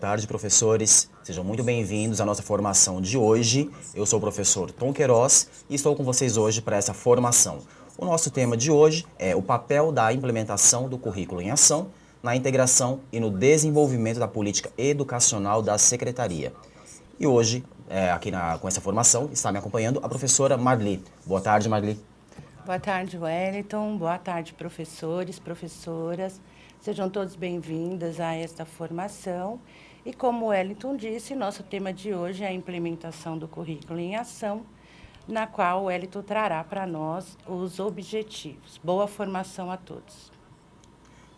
tarde, professores. Sejam muito bem-vindos à nossa formação de hoje. Eu sou o professor Tom Queiroz e estou com vocês hoje para essa formação. O nosso tema de hoje é o papel da implementação do currículo em ação na integração e no desenvolvimento da política educacional da Secretaria. E hoje, com essa formação, está me acompanhando a professora Marli. Boa tarde, Marli. Boa tarde, Wellington. Boa tarde, professores, professoras. Sejam todos bem-vindos a esta formação. E como o Wellington disse, nosso tema de hoje é a implementação do currículo em ação, na qual o Wellington trará para nós os objetivos. Boa formação a todos.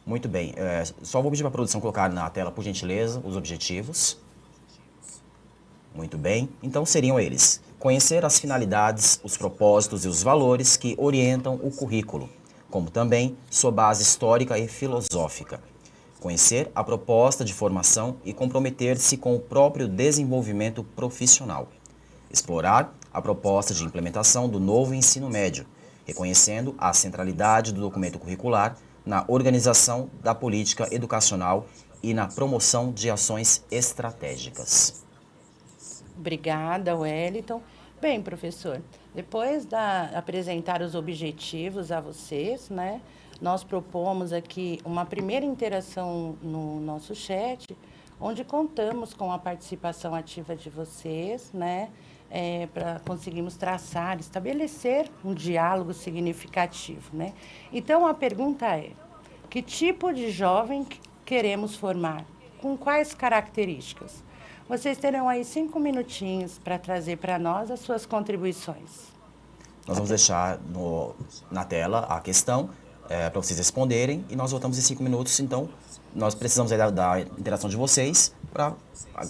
Muito bem. Só vou pedir para a produção colocar na tela, por gentileza, os objetivos. Muito bem. Então, seriam eles: conhecer as finalidades, os propósitos e os valores que orientam o currículo, como também sua base histórica e filosófica. Conhecer a proposta de formação e comprometer-se com o próprio desenvolvimento profissional. Explorar a proposta de implementação do novo ensino médio, reconhecendo a centralidade do documento curricular na organização da política educacional e na promoção de ações estratégicas. Obrigada, Wellington. Bem, professor, depois de apresentar os objetivos a vocês, né, nós propomos aqui uma primeira interação no nosso chat, onde contamos com a participação ativa de vocês, né, para conseguirmos traçar, estabelecer um diálogo significativo, né? Então, a pergunta é: que tipo de jovem queremos formar? Com quais características? Vocês terão aí 5 minutinhos para trazer para nós as suas contribuições. Nós vamos deixar na tela a questão para vocês responderem e nós voltamos em 5 minutos. Então, nós precisamos da interação de vocês para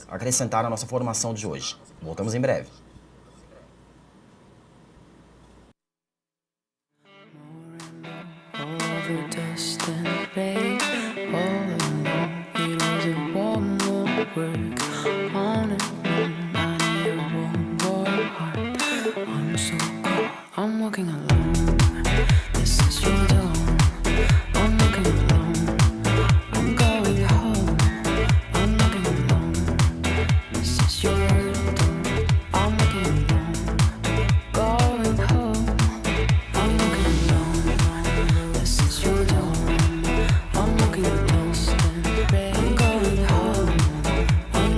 acrescentar na nossa formação de hoje. Voltamos em breve. I'm walking alone. This is your dawn. I'm walking alone. I'm going home. I'm walking alone. This is your dawn. I'm walking alone. Going home. I'm walking alone. This is your dawn. I'm walking alone. I'm going home. I'm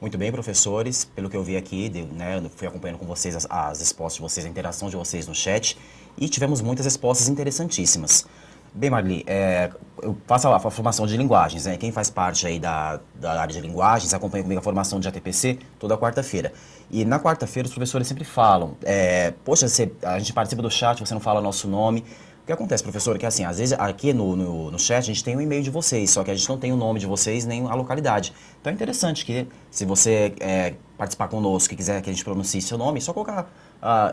Muito bem, professores. Pelo que eu vi aqui, né, eu fui acompanhando com vocês as respostas de vocês, a interação de vocês no chat, e tivemos muitas respostas interessantíssimas. Bem, Marli, eu faço a formação de linguagens, né? Quem faz parte aí da área de linguagens acompanha comigo a formação de ATPC toda quarta-feira. E na quarta-feira os professores sempre falam, poxa, a gente participa do chat, você não fala nosso nome. O que acontece, professor, é que assim, às vezes aqui no chat a gente tem o e-mail de vocês, só que a gente não tem o nome de vocês nem a localidade. Então é interessante que se você participar conosco e quiser que a gente pronuncie seu nome, é só colocar,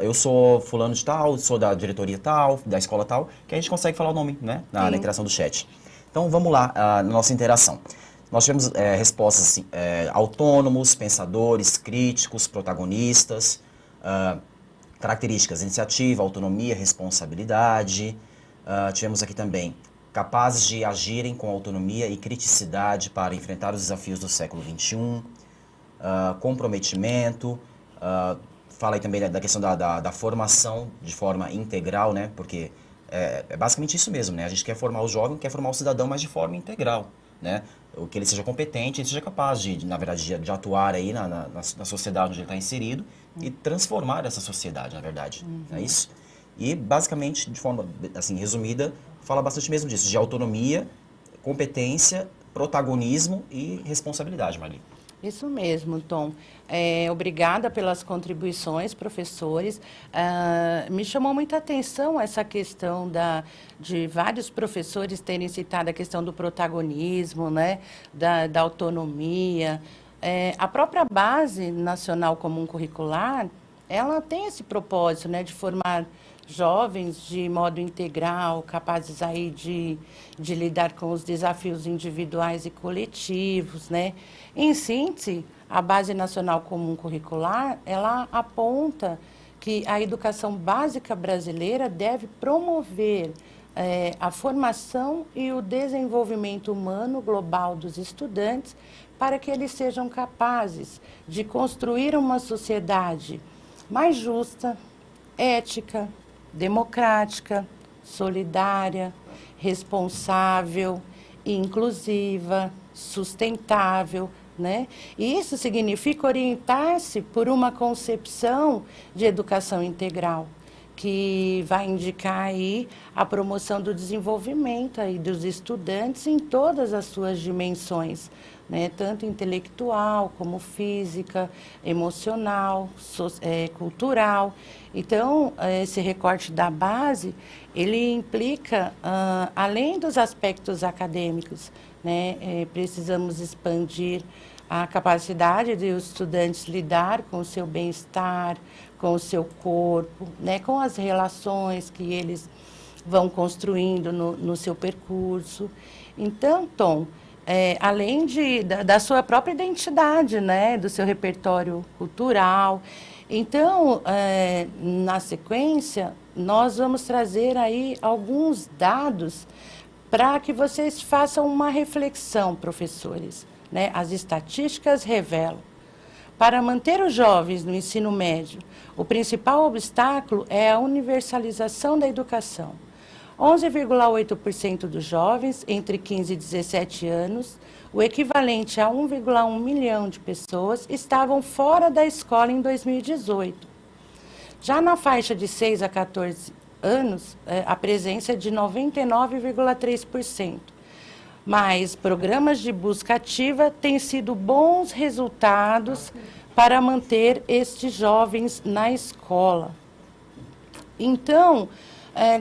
eu sou fulano de tal, sou da diretoria tal, da escola tal, que a gente consegue falar o nome, né, na interação do chat. Então vamos lá, na nossa interação. Nós tivemos respostas assim, autônomos, pensadores, críticos, protagonistas, características, iniciativa, autonomia, responsabilidade. Tivemos aqui também capazes de agirem com autonomia e criticidade para enfrentar os desafios do século XXI. Comprometimento. Fala aí também da questão da formação de forma integral, né? Porque é basicamente isso mesmo, né? A gente quer formar o jovem, quer formar o cidadão, mas de forma integral, né? O que ele seja competente, ele seja capaz na verdade, de atuar aí na sociedade onde ele está inserido e transformar essa sociedade, na verdade, não é isso? E, basicamente, de forma, assim, resumida, fala bastante mesmo disso, de autonomia, competência, protagonismo e responsabilidade, Marli. Isso mesmo, Tom. Obrigada pelas contribuições, professores. Me chamou muita atenção essa questão de vários professores terem citado a questão do protagonismo, né, da autonomia. A própria Base Nacional Comum Curricular, ela tem esse propósito, né, de formar jovens de modo integral, capazes aí de lidar com os desafios individuais e coletivos, né? Em síntese, a Base Nacional Comum Curricular, ela aponta que a educação básica brasileira deve promover a formação e o desenvolvimento humano global dos estudantes para que eles sejam capazes de construir uma sociedade mais justa, ética, democrática, solidária, responsável, inclusiva, sustentável, né? E isso significa orientar-se por uma concepção de educação integral, que vai indicar aí a promoção do desenvolvimento aí dos estudantes em todas as suas dimensões, né? Tanto intelectual como física, emocional, cultural. Então, esse recorte da base, ele implica, além dos aspectos acadêmicos, né? Precisamos expandir a capacidade de os estudantes lidar com o seu bem-estar, com o seu corpo, né? Com as relações que eles vão construindo no seu percurso. Então, Tom, além da sua própria identidade, né? Do seu repertório cultural. Então, na sequência, nós vamos trazer aí alguns dados para que vocês façam uma reflexão, professores, né? As estatísticas revelam. Para manter os jovens no ensino médio, o principal obstáculo é a universalização da educação. 11,8% dos jovens entre 15 e 17 anos, o equivalente a 1,1 milhão de pessoas, estavam fora da escola em 2018. Já na faixa de 6 a 14 anos, a presença é de 99,3%. Mas programas de busca ativa têm sido bons resultados para manter estes jovens na escola. Então,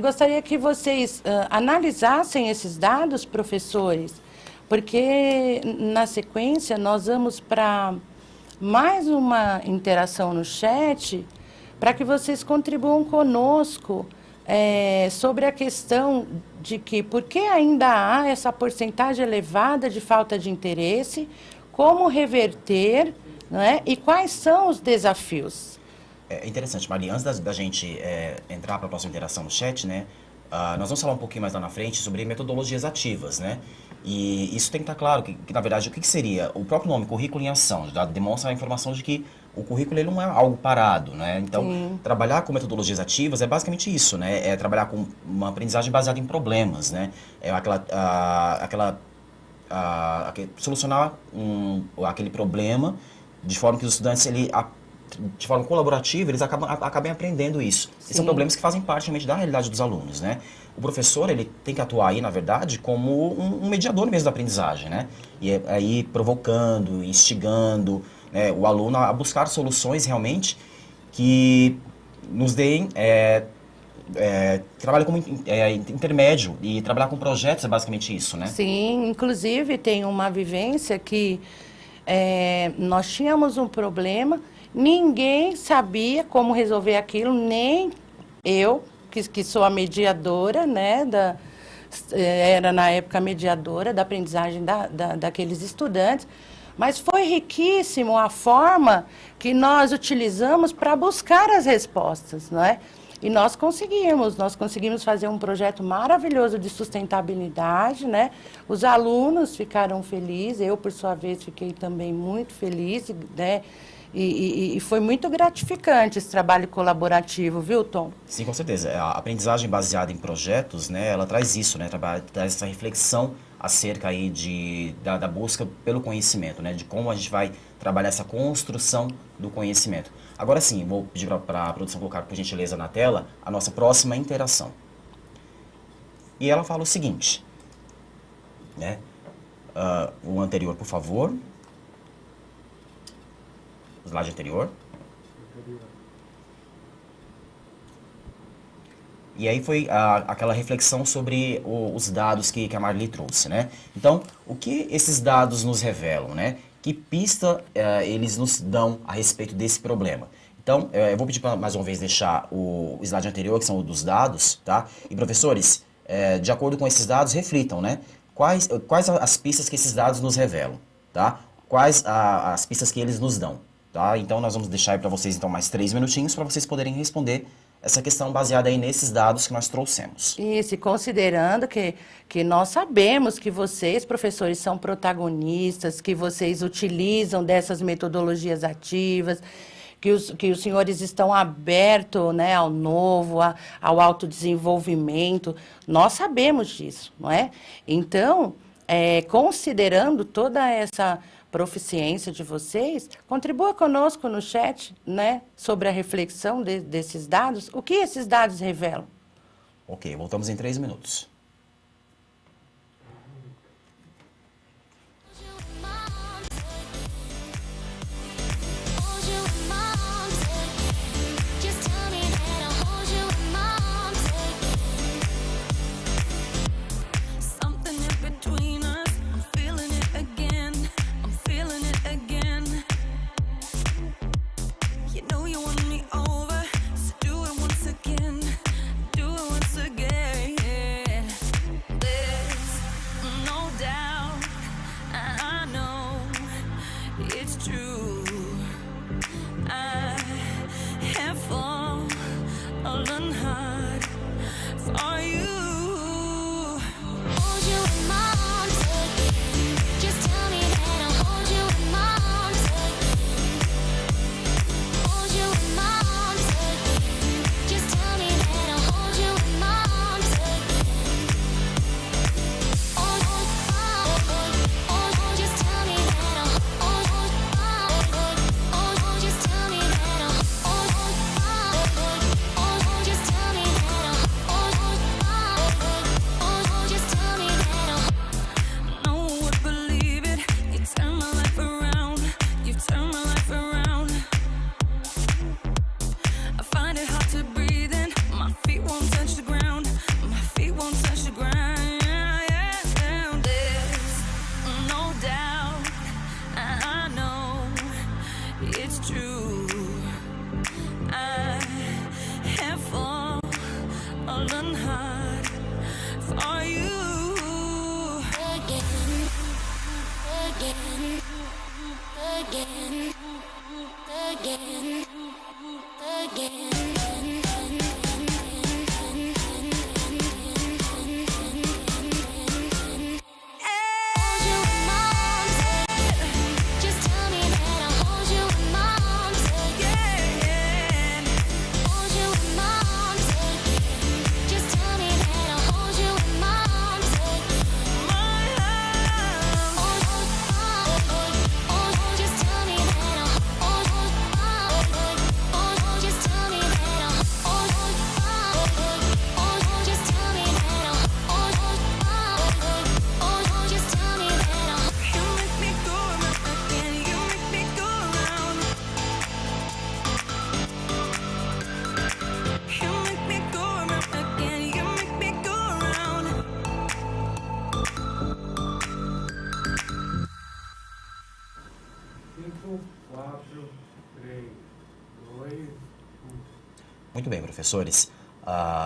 gostaria que vocês analisassem esses dados, professores, porque na sequência nós vamos para mais uma interação no chat para que vocês contribuam conosco sobre a questão de que por que ainda há essa porcentagem elevada de falta de interesse, como reverter, não é? E quais são os desafios. É interessante, Maria, antes da gente entrar para a próxima interação no chat, né, nós vamos falar um pouquinho mais lá na frente sobre metodologias ativas, né? E isso tem que estar claro, que na verdade, o que seria? O próprio nome, currículo em ação, já demonstra a informação de que o currículo ele não é algo parado, né? Então, trabalhar com metodologias ativas é basicamente isso, né? É trabalhar com uma aprendizagem baseada em problemas, né? É solucionar aquele problema de forma que os estudantes, de forma colaborativa, eles acabem aprendendo isso. E são problemas que fazem parte realmente da realidade dos alunos, né? O professor, ele tem que atuar aí, na verdade, como um mediador mesmo da aprendizagem, né? E aí provocando, instigando, né, o aluno a buscar soluções realmente que nos deem... trabalhar como intermédio e trabalhar com projetos é basicamente isso, né? Sim, inclusive tem uma vivência que nós tínhamos um problema, ninguém sabia como resolver aquilo, nem eu, que sou a mediadora, né, era na época mediadora da aprendizagem daqueles estudantes, mas foi riquíssimo a forma que nós utilizamos para buscar as respostas, não é? E nós conseguimos fazer um projeto maravilhoso de sustentabilidade, né? Os alunos ficaram felizes, eu, por sua vez, fiquei também muito feliz, né? E foi muito gratificante esse trabalho colaborativo, viu, Tom? Sim, com certeza. A aprendizagem baseada em projetos, né, ela traz isso, né, traz essa reflexão acerca aí da busca pelo conhecimento, né, de como a gente vai trabalhar essa construção do conhecimento. Agora sim, vou pedir para a produção colocar, por gentileza, na tela a nossa próxima interação. E ela fala o seguinte, né, o anterior, por favor. O slide anterior. E aí foi aquela reflexão sobre os dados que a Marli trouxe, né? Então, o que esses dados nos revelam, né? Que pista eles nos dão a respeito desse problema? Então, eu vou pedir para, mais uma vez, deixar o slide anterior, que são os dos dados, tá? E, professores, de acordo com esses dados, reflitam, né? Quais as pistas que esses dados nos revelam, tá? Quais as pistas que eles nos dão, tá? Então, nós vamos deixar aí para vocês, então, mais 3 minutinhos para vocês poderem responder essa questão baseada aí nesses dados que nós trouxemos. Isso, e considerando que nós sabemos que vocês, professores, são protagonistas, que vocês utilizam dessas metodologias ativas, que os senhores estão abertos, né, ao novo, ao autodesenvolvimento, nós sabemos disso, não é? Então, considerando toda essa proficiência de vocês, contribua conosco no chat, né, sobre a reflexão desses dados. O que esses dados revelam? Ok, voltamos em 3 minutos. 4, 3, 2, 1. Muito bem, professores.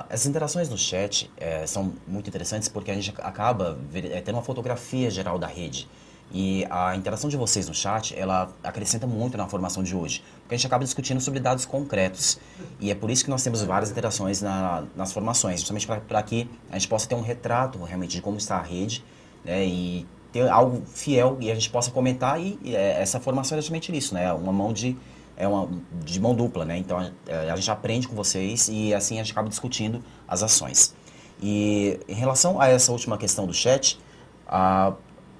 Essas interações no chat são muito interessantes porque a gente acaba tendo uma fotografia geral da rede. E a interação de vocês no chat, ela acrescenta muito na formação de hoje. Porque a gente acaba discutindo sobre dados concretos. E é por isso que nós temos várias interações nas formações, justamente para que a gente possa ter um retrato realmente de como está a rede, né, e ter algo fiel e a gente possa comentar. E essa formação é justamente isso, né? De mão dupla, né? Então a gente aprende com vocês e assim a gente acaba discutindo as ações. E em relação a essa última questão do chat, a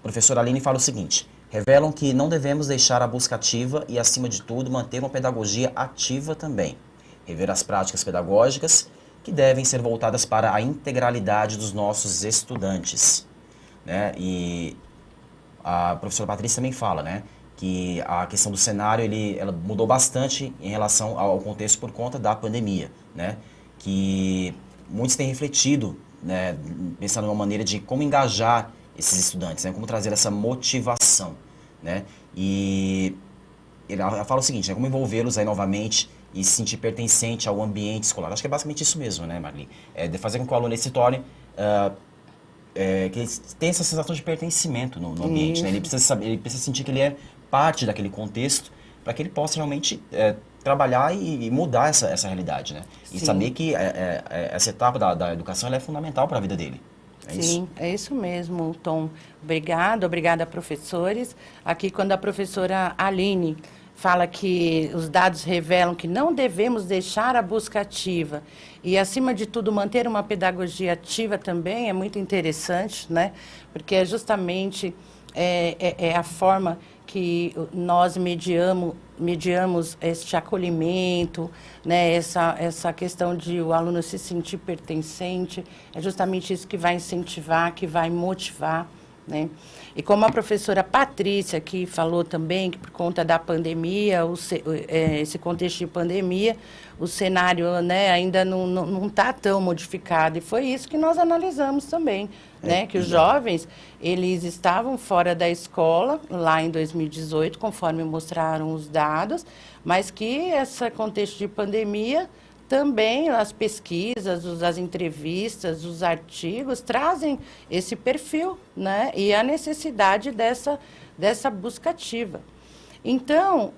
professora Aline fala o seguinte: revelam que não devemos deixar a busca ativa e, acima de tudo, manter uma pedagogia ativa também. Rever as práticas pedagógicas que devem ser voltadas para a integralidade dos nossos estudantes, né? E a professora Patrícia também fala, né, que a questão do cenário ela mudou bastante em relação ao contexto por conta da pandemia, né? Que muitos têm refletido, né, pensando numa maneira de como engajar esses estudantes, né, como trazer essa motivação, né? E ela fala o seguinte, né, como envolvê-los aí novamente e se sentir pertencente ao ambiente escolar. Acho que é basicamente isso mesmo, né, Marli? De fazer com que o aluno se torne que ele tenha essa sensação de pertencimento no ambiente, né? Ele precisa sentir que ele é parte daquele contexto para que ele possa realmente trabalhar e mudar essa realidade, né? E Sim. saber que essa etapa da educação ela é fundamental para a vida dele. É Sim, isso? é isso mesmo, Tom. Obrigada, professores. Aqui, quando a professora Aline fala que os dados revelam que não devemos deixar a busca ativa e, acima de tudo, manter uma pedagogia ativa também é muito interessante, né? Porque é justamente a forma que nós mediamos este acolhimento, né? Essa questão de o aluno se sentir pertencente, é justamente isso que vai incentivar, que vai motivar, né? E como a professora Patrícia aqui falou também, que por conta da pandemia, esse contexto de pandemia, o cenário, né, ainda não está tão modificado. E foi isso que nós analisamos também, né? Que os jovens, eles estavam fora da escola, lá em 2018, conforme mostraram os dados, mas que esse contexto de pandemia também as pesquisas, as entrevistas, os artigos trazem esse perfil, né? E a necessidade dessa busca ativa. Então,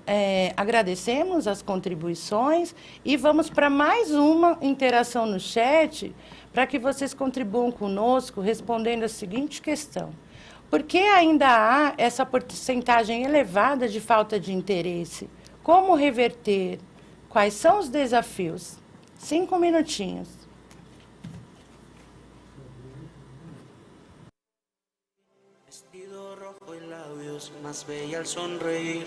agradecemos as contribuições e vamos para mais uma interação no chat para que vocês contribuam conosco respondendo a seguinte questão: por que ainda há essa porcentagem elevada de falta de interesse? Como reverter? Quais são os desafios? 5 minutinhos. Vestido rojo y labios más bella al sonreír.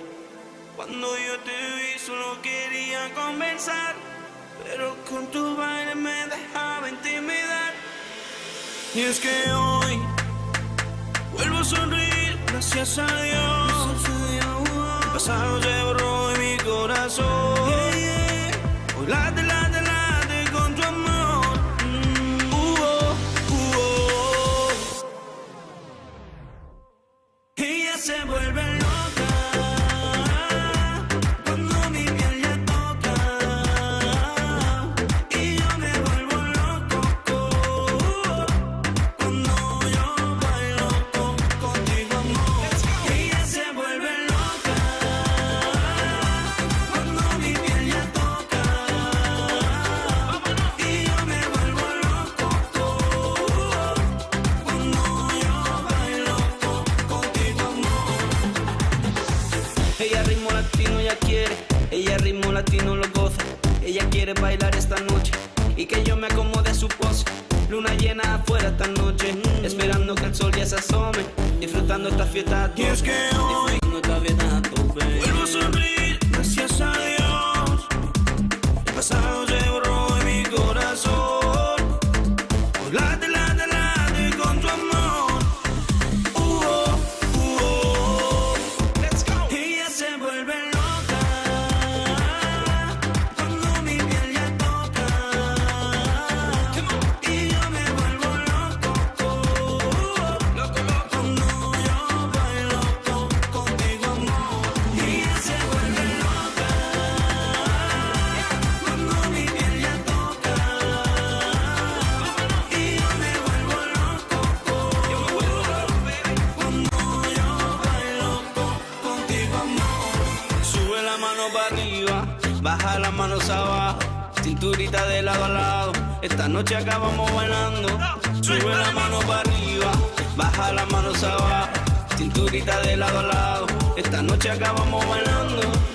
Cuando yo te vi solo quería conversar, pero con tu baile me dejaba intimidar. Y es que hoy vuelvo a sonreír, gracias a Dios. El pasado se borró en mi corazón. Hoy late con tu amor. Ella se vuelve loca cuando mi piel le toca y yo me vuelvo loco cuando yo bailo contigo, amor. Ella se vuelve loca cuando mi piel le toca y yo me vuelvo loco cuando yo bailo contigo, amor. Ella ritmo latino ya quiere, ella ritmo latino lo goza. Ella quiere bailar esta noche y que yo me acomode a su pose. Luna llena afuera esta noche, esperando que el sol ya se asome, disfrutando esta fiesta a tope. Y es que hoy esta fiesta a tope. Vuelvo a sonreír, gracias a Dios. El pasado se borró en mi corazón. Hoy late con tu amor. Let's go. Ella se vuelve loca cuando mi piel le toca y yo me vuelvo loco cuando yo bailo contigo, amor. Ella se baja las manos abajo, cinturita de lado a lado. Esta noche acabamos bailando, sube la mano para arriba, baja las manos abajo, cinturita de lado a lado. Esta noche acabamos bailando.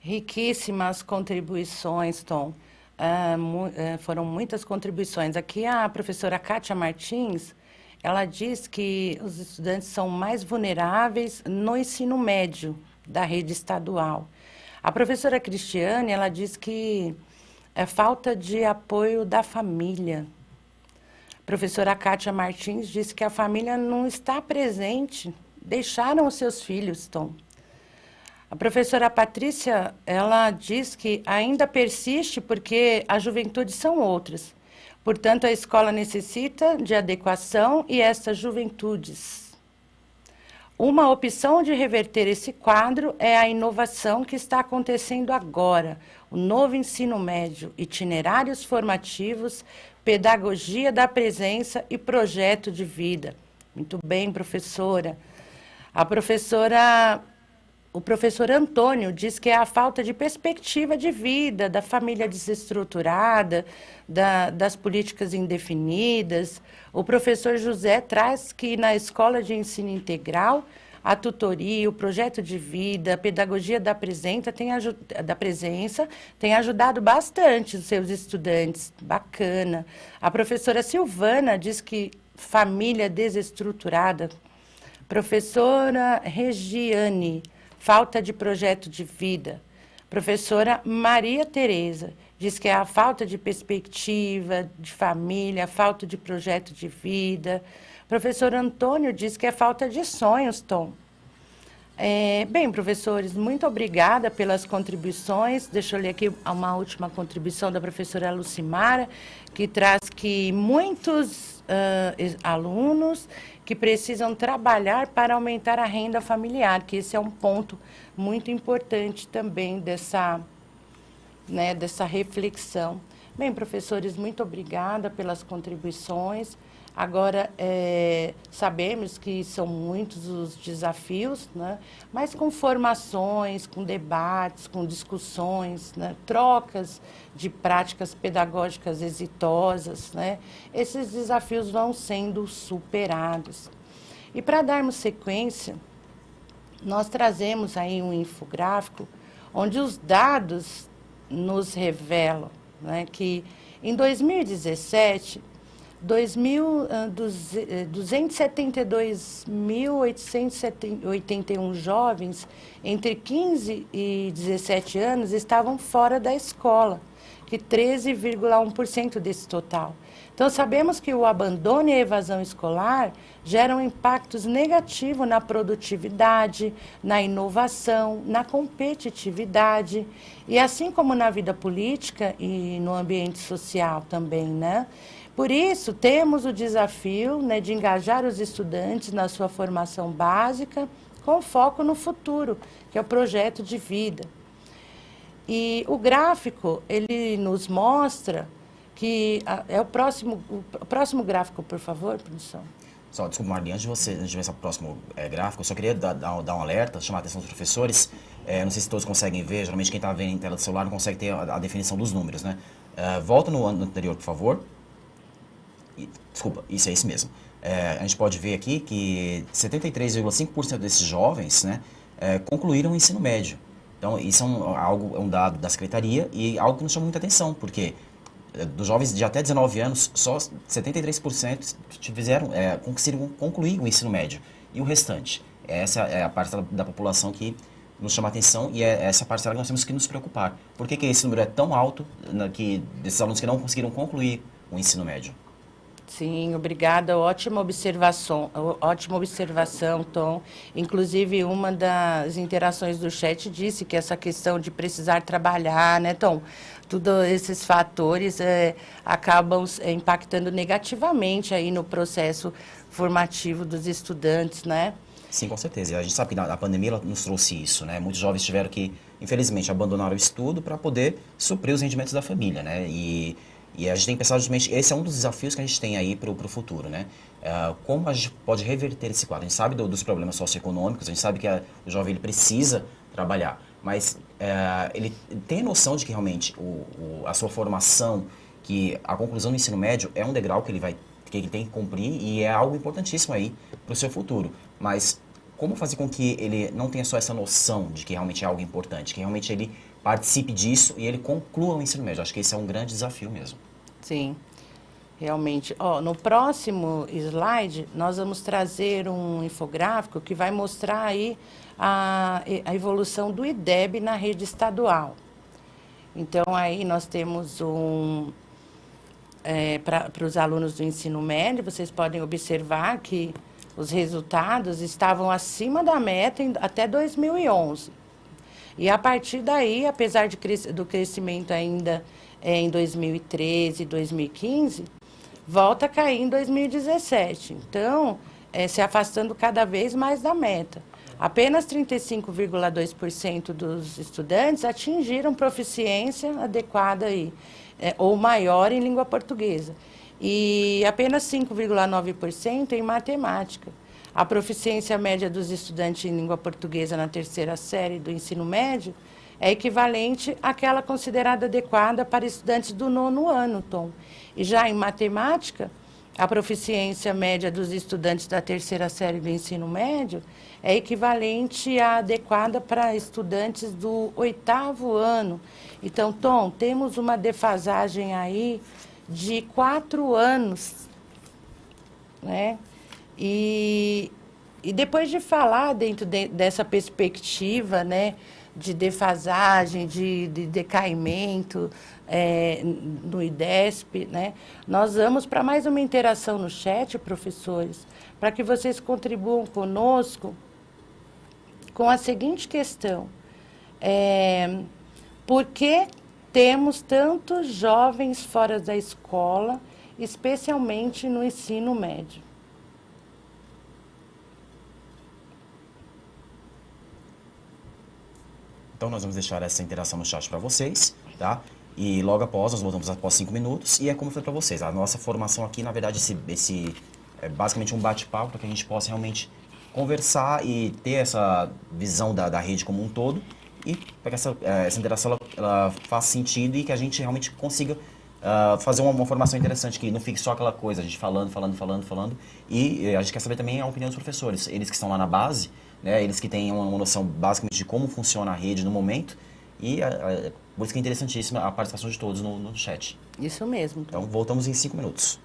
Riquíssimas contribuições, Tom. Foram muitas contribuições. Aqui a professora Kátia Martins, ela diz que os estudantes são mais vulneráveis no ensino médio da rede estadual. A professora Cristiane, ela diz que é falta de apoio da família. A professora Kátia Martins diz que a família não está presente, deixaram os seus filhos, Tom. A professora Patrícia, ela diz que ainda persiste porque as juventudes são outras. Portanto, a escola necessita de adequação e essas juventudes. Uma opção de reverter esse quadro é a inovação que está acontecendo agora, o novo ensino médio, itinerários formativos, pedagogia da presença e projeto de vida. Muito bem, professora. O professor Antônio diz que é a falta de perspectiva de vida, da família desestruturada, das políticas indefinidas. O professor José traz que na escola de ensino integral, a tutoria, o projeto de vida, a pedagogia da presença tem ajudado bastante os seus estudantes. Bacana. A professora Silvana diz que família desestruturada. Professora Regiane, falta de projeto de vida. Professora Maria Tereza diz que é a falta de perspectiva de família, a falta de projeto de vida. Professor Antônio diz que é falta de sonhos, Tom. Bem, professores, muito obrigada pelas contribuições. Deixa eu ler aqui uma última contribuição da professora Lucimara, que traz que muitos alunos que precisam trabalhar para aumentar a renda familiar, que esse é um ponto muito importante também né, dessa reflexão. Bem, professores, muito obrigada pelas contribuições. Agora, sabemos que são muitos os desafios, né? Mas com formações, com debates, com discussões, né? Trocas de práticas pedagógicas exitosas, né? Esses desafios vão sendo superados. E para darmos sequência, nós trazemos aí um infográfico onde os dados nos revelam, né, que em 2017, 272.881 jovens entre 15 e 17 anos estavam fora da escola, que 13,1% desse total. Então, sabemos que o abandono e a evasão escolar geram impactos negativos na produtividade, na inovação, na competitividade, e assim como na vida política e no ambiente social também, né? Por isso, temos o desafio, né, de engajar os estudantes na sua formação básica com foco no futuro, que é o projeto de vida. E o gráfico, ele nos mostra que... É o próximo gráfico, por favor, produção. Só, desculpa, Marli, antes de ver esse próximo gráfico, eu só queria dar um alerta, chamar a atenção dos professores. Não sei se todos conseguem ver, geralmente quem está vendo em tela do celular não consegue ter a definição dos números, né? Volta no ano anterior, por favor. Desculpa, isso é isso mesmo. A gente pode ver aqui que 73,5% desses jovens, né, concluíram o ensino médio. Então, isso é um dado da Secretaria e algo que nos chama muita atenção, porque dos jovens de até 19 anos, só 73% conseguiram concluir o ensino médio. E o restante? Essa é a parte da população que nos chama atenção e é essa parcela que nós temos que nos preocupar. Por que esse número é tão alto desses alunos que não conseguiram concluir o ensino médio? Sim, obrigada. Ótima observação, Tom. Inclusive, uma das interações do chat disse que essa questão de precisar trabalhar, né, Tom? Todos esses fatores acabam impactando negativamente aí no processo formativo dos estudantes, né? Sim, com certeza. E a gente sabe que a pandemia ela nos trouxe isso, né? Muitos jovens tiveram que, infelizmente, abandonar o estudo para poder suprir os rendimentos da família, né? E a gente tem que pensar justamente, esse é um dos desafios que a gente tem aí para o futuro, né? Como a gente pode reverter esse quadro? A gente sabe dos problemas socioeconômicos, a gente sabe que o jovem ele precisa trabalhar, mas ele tem a noção de que realmente a sua formação, que a conclusão do ensino médio é um degrau que ele tem que cumprir e é algo importantíssimo aí para o seu futuro. Mas como fazer com que ele não tenha só essa noção de que realmente é algo importante, que realmente ele participe disso e ele conclua o ensino médio? Acho que esse é um grande desafio mesmo. Sim, realmente. No próximo slide, nós vamos trazer um infográfico que vai mostrar aí a evolução do IDEB na rede estadual. Então, aí nós temos para os alunos do ensino médio, vocês podem observar que os resultados estavam acima da meta até 2011. E a partir daí, apesar do crescimento ainda em 2013 e 2015, volta a cair em 2017. Então, se afastando cada vez mais da meta. Apenas 35,2% dos estudantes atingiram proficiência adequada aí, ou maior em língua portuguesa. E apenas 5,9% em matemática. A proficiência média dos estudantes em língua portuguesa na terceira série do ensino médio é equivalente àquela considerada adequada para estudantes do 9º ano, Tom. E já em matemática, a proficiência média dos estudantes da terceira série do ensino médio é equivalente à adequada para estudantes do 8º ano. Então, Tom, temos uma defasagem aí de 4 anos, né? E depois de falar dentro dessa perspectiva, né, de defasagem, de decaimento no IDESP, né, nós vamos para mais uma interação no chat, professores, para que vocês contribuam conosco com a seguinte questão. Por que temos tantos jovens fora da escola, especialmente no ensino médio? Então nós vamos deixar essa interação no chat para vocês, tá? E logo após, nós voltamos após 5 minutos. E é como eu falei para vocês, a nossa formação aqui, na verdade, esse é basicamente um bate-papo para que a gente possa realmente conversar e ter essa visão da rede como um todo. E para que essa interação ela faça sentido e que a gente realmente consiga fazer uma formação interessante, que não fique só aquela coisa, a gente falando. E a gente quer saber também a opinião dos professores, eles que estão lá na base, né, eles que têm uma noção basicamente de como funciona a rede no momento. E por isso que é interessantíssima a participação de todos no chat. Isso mesmo. Então voltamos em 5 minutos.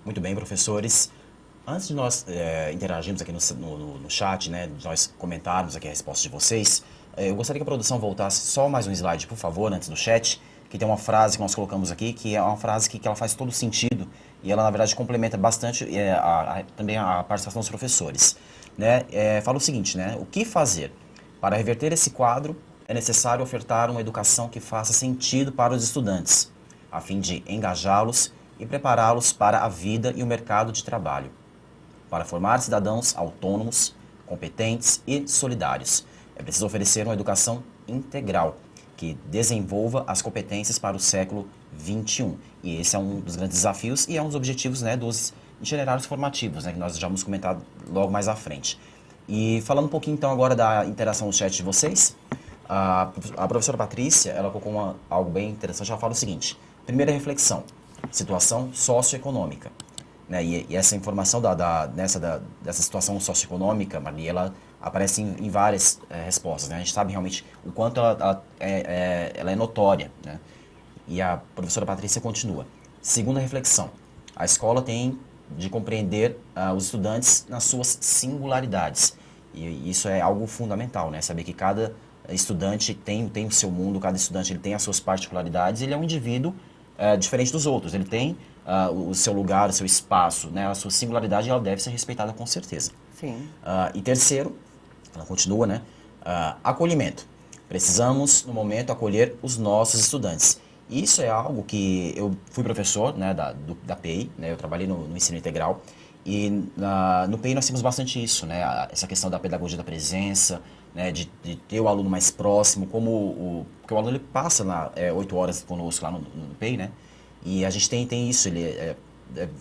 Muito bem, professores. Antes de nós interagirmos aqui no chat, né, de nós comentarmos aqui a resposta de vocês, eu gostaria que a produção voltasse só mais um slide, por favor, antes do chat, que tem uma frase que nós colocamos aqui, que é uma frase que ela faz todo sentido e ela, na verdade, complementa bastante também a participação dos professores. Né? Fala o seguinte, né? O que fazer? Para reverter esse quadro, é necessário ofertar uma educação que faça sentido para os estudantes, a fim de engajá-los e prepará-los para a vida e o mercado de trabalho, para formar cidadãos autônomos, competentes e solidários. É preciso oferecer uma educação integral, que desenvolva as competências para o século XXI. E esse é um dos grandes desafios e é um dos objetivos, né, dos itinerários formativos, né, que nós já vamos comentar logo mais à frente. E falando um pouquinho então agora da interação no chat de vocês, a professora Patrícia, ela colocou algo bem interessante, ela fala o seguinte: primeira reflexão, situação socioeconômica. Né, e essa informação dessa situação socioeconômica, Marli, ela aparece em várias respostas. Né? A gente sabe realmente o quanto ela é notória. Né? E a professora Patrícia continua. Segunda reflexão, a escola tem de compreender os estudantes nas suas singularidades. E isso é algo fundamental, né? Saber que cada estudante tem o seu mundo, cada estudante ele tem as suas particularidades, ele é um indivíduo diferente dos outros, ele tem o seu lugar, o seu espaço, né? A sua singularidade, ela deve ser respeitada com certeza. Sim. E terceiro, ela continua, né? Acolhimento. Precisamos, no momento, acolher os nossos estudantes. E isso é algo que eu fui professor, né, da PEI, né? Eu trabalhei no ensino integral. E no PEI nós temos bastante isso, né? Essa questão da pedagogia da presença, né? De ter o aluno mais próximo, porque o aluno ele passa 8 horas conosco lá no PEI, né? E a gente tem isso, ele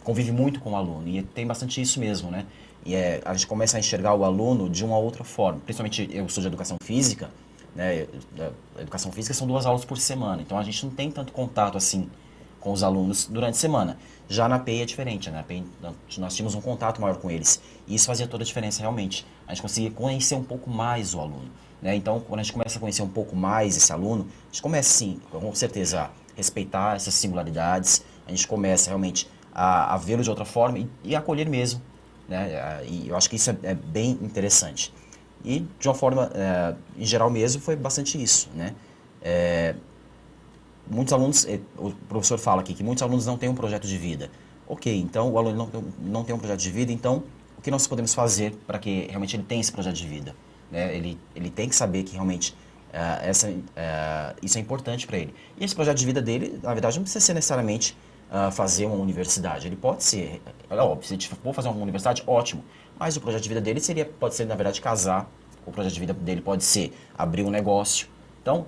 convive muito com o aluno, e tem bastante isso mesmo, né? E a gente começa a enxergar o aluno de uma outra forma. Principalmente eu sou de educação física, né? A educação física são 2 aulas por semana, então a gente não tem tanto contato assim com os alunos durante a semana. Já na PEI é diferente, né? Na PEI nós tínhamos um contato maior com eles, e isso fazia toda a diferença realmente. A gente conseguia conhecer um pouco mais o aluno, né? Então, quando a gente começa a conhecer um pouco mais esse aluno, a gente começa sim, com certeza, a respeitar essas singularidades, a gente começa realmente a vê-lo de outra forma e acolher mesmo, né? E eu acho que isso é bem interessante. E, de uma forma, em geral mesmo, foi bastante isso, né? Muitos alunos, o professor fala aqui que muitos alunos não têm um projeto de vida. Ok, então o aluno não tem um projeto de vida, então o que nós podemos fazer para que realmente ele tenha esse projeto de vida? Né? Ele tem que saber que realmente isso é importante para ele. E esse projeto de vida dele, na verdade, não precisa ser necessariamente fazer uma universidade. Ele pode ser, óbvio, se ele for fazer uma universidade, ótimo. Mas o projeto de vida dele pode ser, na verdade, casar. O projeto de vida dele pode ser abrir um negócio. Então,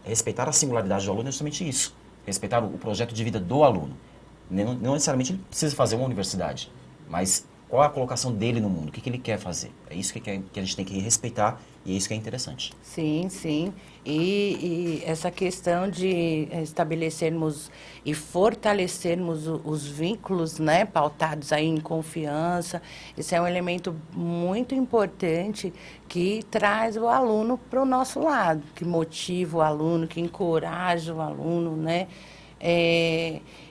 respeitar a singularidade do aluno é justamente isso. Respeitar o projeto de vida do aluno. Não necessariamente ele precisa fazer uma universidade, mas qual é a colocação dele no mundo? O que ele quer fazer? É isso que a gente tem que respeitar e é isso que é interessante. Sim, sim. E essa questão de estabelecermos e fortalecermos os vínculos, né, pautados aí em confiança, isso é um elemento muito importante que traz o aluno para o nosso lado, que motiva o aluno, que encoraja o aluno, né?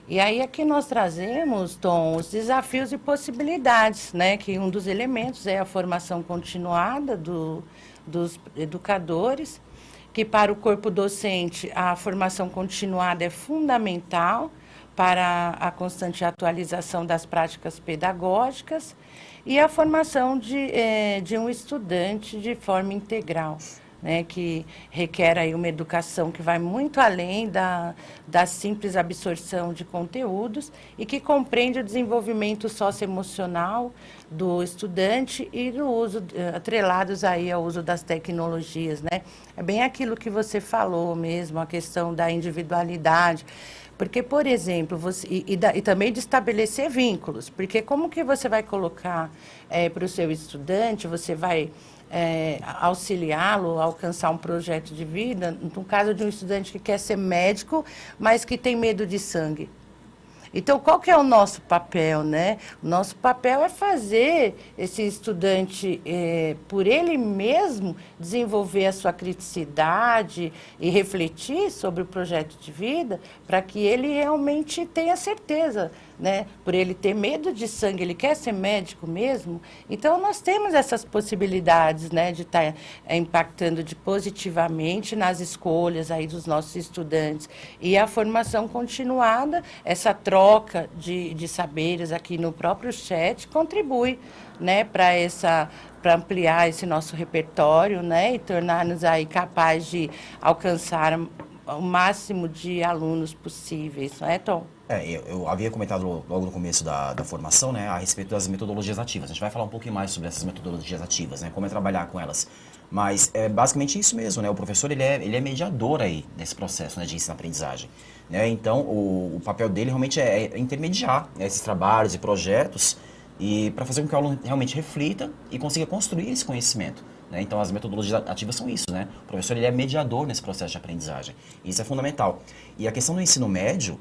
E aí aqui nós trazemos, Tom, os desafios e possibilidades, né? Que um dos elementos é a formação continuada dos educadores, que para o corpo docente a formação continuada é fundamental para a constante atualização das práticas pedagógicas e a formação de um estudante de forma integral, né, que requer aí uma educação que vai muito além da simples absorção de conteúdos e que compreende o desenvolvimento socioemocional do estudante e do uso, atrelados aí ao uso das tecnologias, né? É bem aquilo que você falou mesmo, a questão da individualidade. Porque, por exemplo, e também de estabelecer vínculos, porque como que você vai colocar para o seu estudante, você vai auxiliá-lo a alcançar um projeto de vida, no caso de um estudante que quer ser médico, mas que tem medo de sangue. Então, qual que é o nosso papel, né? O nosso papel é fazer esse estudante, por ele mesmo, desenvolver a sua criticidade e refletir sobre o projeto de vida para que ele realmente tenha certeza né? Por ele ter medo de sangue, ele quer ser médico mesmo. Então, nós temos essas possibilidades, né, de estar impactando positivamente nas escolhas aí dos nossos estudantes. E a formação continuada, essa troca de saberes aqui no próprio chat contribui, né, para ampliar esse nosso repertório, né, e tornar-nos aí capazes de alcançar o máximo de alunos possíveis, não é, Tom? Eu havia comentado logo no começo da formação, né, a respeito das metodologias ativas. A gente vai falar um pouquinho mais sobre essas metodologias ativas, né, como é trabalhar com elas. Mas é basicamente isso mesmo, né, o professor ele é mediador aí nesse processo, né, de ensino-aprendizagem. Né, então, o papel dele realmente é intermediar, né, esses trabalhos e projetos e para fazer com que o aluno realmente reflita e consiga construir esse conhecimento. Né? Então, as metodologias ativas são isso, né? O professor ele é mediador nesse processo de aprendizagem. Isso é fundamental. E a questão do ensino médio,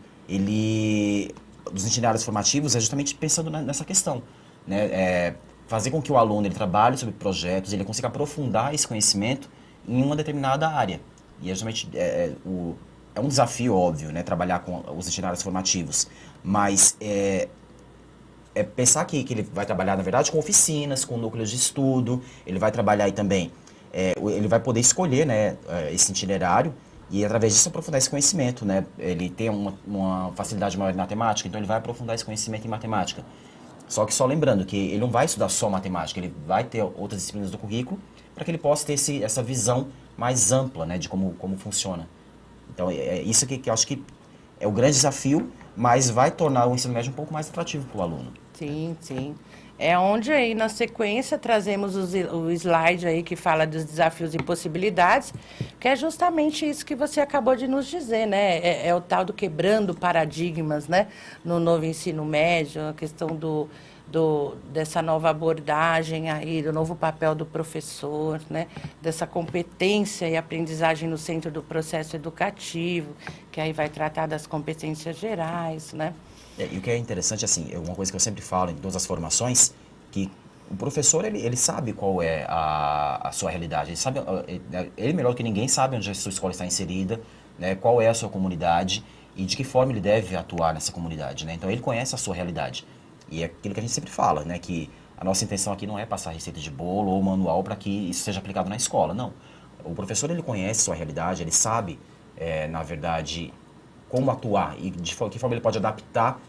dos itinerários formativos, é justamente pensando nessa questão. Né? Fazer com que o aluno ele trabalhe sobre projetos, ele consiga aprofundar esse conhecimento em uma determinada área. E é justamente é um desafio, óbvio, né? Trabalhar com os itinerários formativos. Mas pensar que ele vai trabalhar, na verdade, com oficinas, com núcleos de estudo, ele vai trabalhar aí também, ele vai poder escolher, né, esse itinerário e, através disso, aprofundar esse conhecimento, né? Ele tem uma facilidade maior em matemática, então ele vai aprofundar esse conhecimento em matemática. Só que só lembrando que ele não vai estudar só matemática, ele vai ter outras disciplinas do currículo para que ele possa ter essa visão mais ampla, né, de como funciona. Então, é isso que eu acho que é o grande desafio, mas vai tornar o ensino médio um pouco mais atrativo para o aluno. Sim, sim. É onde aí na sequência trazemos o slide aí que fala dos desafios e possibilidades, que é justamente isso que você acabou de nos dizer, né? É o tal do quebrando paradigmas, né? No novo ensino médio, a questão dessa nova abordagem aí, do novo papel do professor, né? Dessa competência e aprendizagem no centro do processo educativo, que aí vai tratar das competências gerais, né? E o que é interessante, assim, uma coisa que eu sempre falo em todas as formações, que o professor, ele sabe qual é a sua realidade. Ele sabe, ele melhor que ninguém sabe onde a sua escola está inserida, né, qual é a sua comunidade e de que forma ele deve atuar nessa comunidade, né? Então, ele conhece a sua realidade. E é aquilo que a gente sempre fala, né, que a nossa intenção aqui não é passar receita de bolo ou manual para que isso seja aplicado na escola, não. O professor, ele conhece a sua realidade, ele sabe, na verdade, como atuar e de que forma ele pode adaptar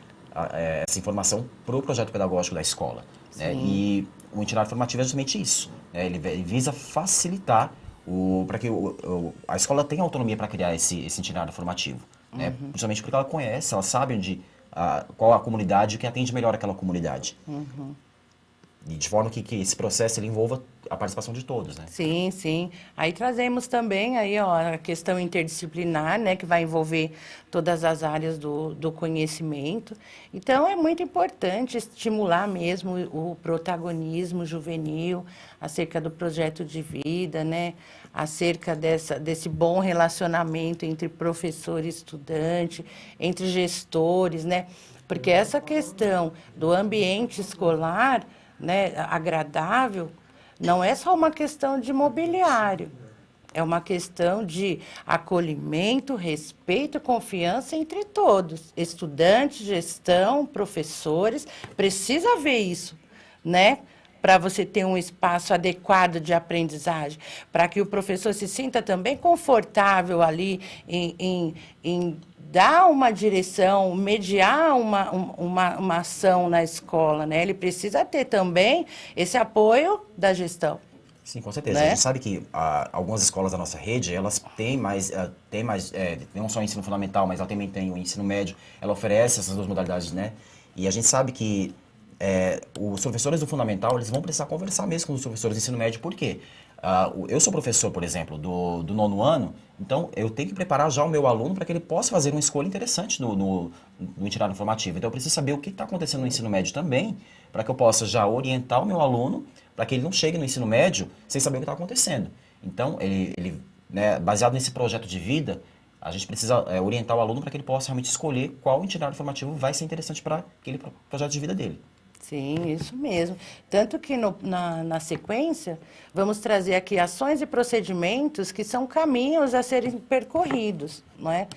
essa informação para o projeto pedagógico da escola. Né? E o itinerário formativo é justamente isso. Né? Ele visa facilitar para que a escola tenha autonomia para criar esse itinerário formativo. Né? Justamente porque ela conhece, ela sabe qual a comunidade e o que atende melhor aquela comunidade. E de forma que esse processo ele envolva a participação de todos, né? Sim, sim. Aí trazemos também aí, ó, a questão interdisciplinar, né, que vai envolver todas as áreas do conhecimento. Então, é muito importante estimular mesmo o protagonismo juvenil acerca do projeto de vida, né, acerca desse bom relacionamento entre professor e estudante, entre gestores, né, porque essa questão do ambiente escolar, né, agradável, não é só uma questão de mobiliário, é uma questão de acolhimento, respeito, confiança entre todos, estudantes, gestão, professores, precisa ver isso, né? Para você ter um espaço adequado de aprendizagem, para que o professor se sinta também confortável ali em dar uma direção, mediar uma ação na escola, né? Ele precisa ter também esse apoio da gestão. Sim, com certeza. Né? A gente sabe que algumas escolas da nossa rede, elas têm mais não só o ensino fundamental, mas ela também tem o ensino médio, ela oferece essas duas modalidades, né? E a gente sabe que os professores do fundamental, eles vão precisar conversar mesmo com os professores do ensino médio, por quê? Eu sou professor, por exemplo, do 9º ano, então eu tenho que preparar já o meu aluno para que ele possa fazer uma escolha interessante no itinerário formativo. Então eu preciso saber o que está acontecendo no ensino médio também, para que eu possa já orientar o meu aluno, para que ele não chegue no ensino médio sem saber o que está acontecendo. Então, né, baseado nesse projeto de vida, a gente precisa orientar o aluno para que ele possa realmente escolher qual itinerário formativo vai ser interessante para aquele projeto de vida dele. Sim, isso mesmo. Tanto que na sequência, vamos trazer aqui ações e procedimentos que são caminhos a serem percorridos, não é?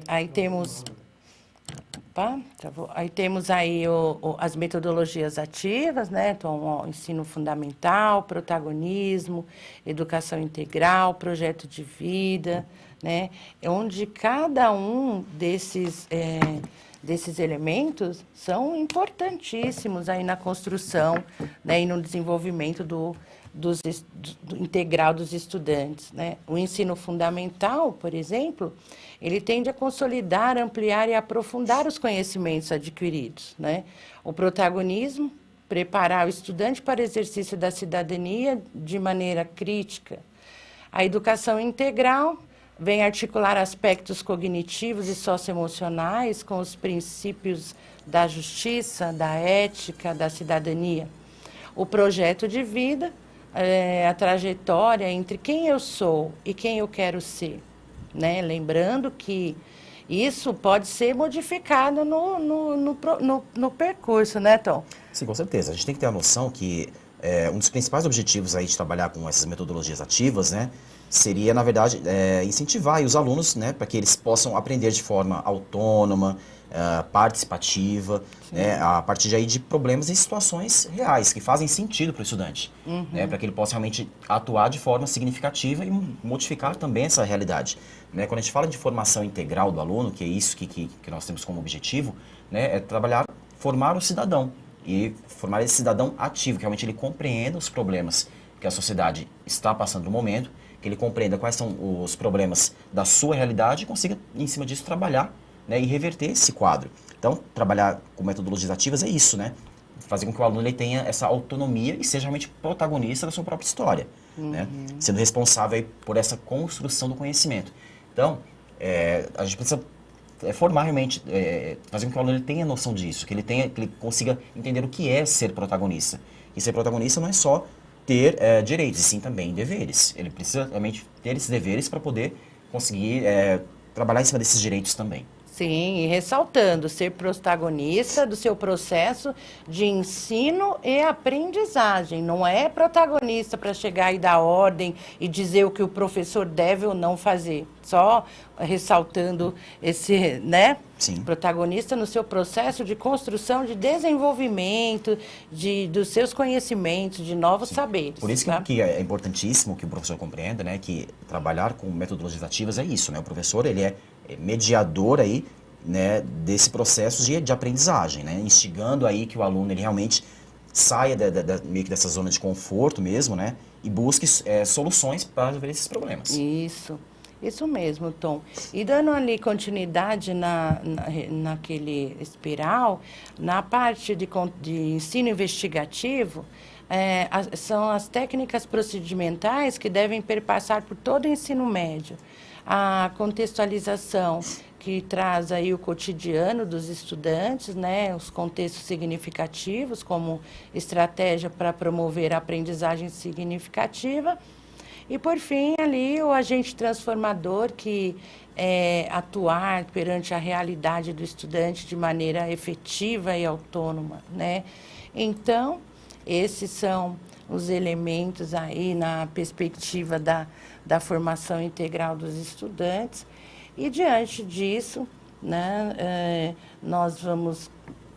Aí temos Opa, tá bom. Aí temos aí as metodologias ativas, né? Então, ó, ensino fundamental, protagonismo, educação integral, projeto de vida, né? Onde cada um desses elementos são importantíssimos aí na construção, né? E no desenvolvimento do integral dos estudantes, né? O ensino fundamental, por exemplo, ele tende a consolidar, ampliar e aprofundar os conhecimentos adquiridos, né? O protagonismo, preparar o estudante para o exercício da cidadania de maneira crítica. A educação integral vem articular aspectos cognitivos e socioemocionais com os princípios da justiça, da ética, da cidadania. O projeto de vida, a trajetória entre quem eu sou e quem eu quero ser, né? Lembrando que isso pode ser modificado no percurso, né, Tom? Sim, com certeza. A gente tem que ter a noção que um dos principais objetivos aí de trabalhar com essas metodologias ativas, né, seria, na verdade, incentivar aí os alunos, né, para que eles possam aprender de forma autônoma, participativa, né, a partir de aí de problemas e situações reais que fazem sentido para o estudante, né, para que ele possa realmente atuar de forma significativa e modificar também essa realidade. Né? Quando a gente fala de formação integral do aluno, que é isso que nós temos como objetivo, né, é formar o cidadão e formar esse cidadão ativo, que realmente ele compreenda os problemas que a sociedade está passando no momento, que ele compreenda quais são os problemas da sua realidade e consiga, em cima disso, trabalhar, né, e reverter esse quadro. Então, trabalhar com metodologias ativas é isso, né? Fazer com que o aluno ele tenha essa autonomia e seja realmente protagonista da sua própria história, né? Sendo responsável aí por essa construção do conhecimento. Então, a gente precisa formar realmente, fazer com que o aluno ele tenha noção disso, que ele consiga entender o que é ser protagonista. E ser protagonista não é só ter direitos, e sim também deveres. Ele precisa realmente ter esses deveres para poder conseguir trabalhar em cima desses direitos também. Sim, e ressaltando, ser protagonista do seu processo de ensino e aprendizagem. Não é protagonista para chegar e dar ordem e dizer o que o professor deve ou não fazer. Só ressaltando esse, né? Sim. Protagonista no seu processo de construção, de desenvolvimento, dos seus conhecimentos, de novos saberes. Por isso tá? que é importantíssimo que o professor compreenda, né, que trabalhar com metodologias ativas é isso, né? O professor, ele é mediador aí, né, desse processo de aprendizagem, né? Instigando aí que o aluno ele realmente saia meio que dessa zona de conforto mesmo, né? E busque soluções para resolver esses problemas. Isso mesmo, Tom. E dando ali continuidade naquele espiral, na parte de ensino investigativo, são as técnicas procedimentais que devem perpassar por todo o ensino médio. A contextualização, que traz aí o cotidiano dos estudantes, né, os contextos significativos, como estratégia para promover a aprendizagem significativa. E, por fim, ali o agente transformador, que é atuar perante a realidade do estudante de maneira efetiva e autônoma, né? Então, esses são os elementos aí na perspectiva da formação integral dos estudantes. E, diante disso, né, nós vamos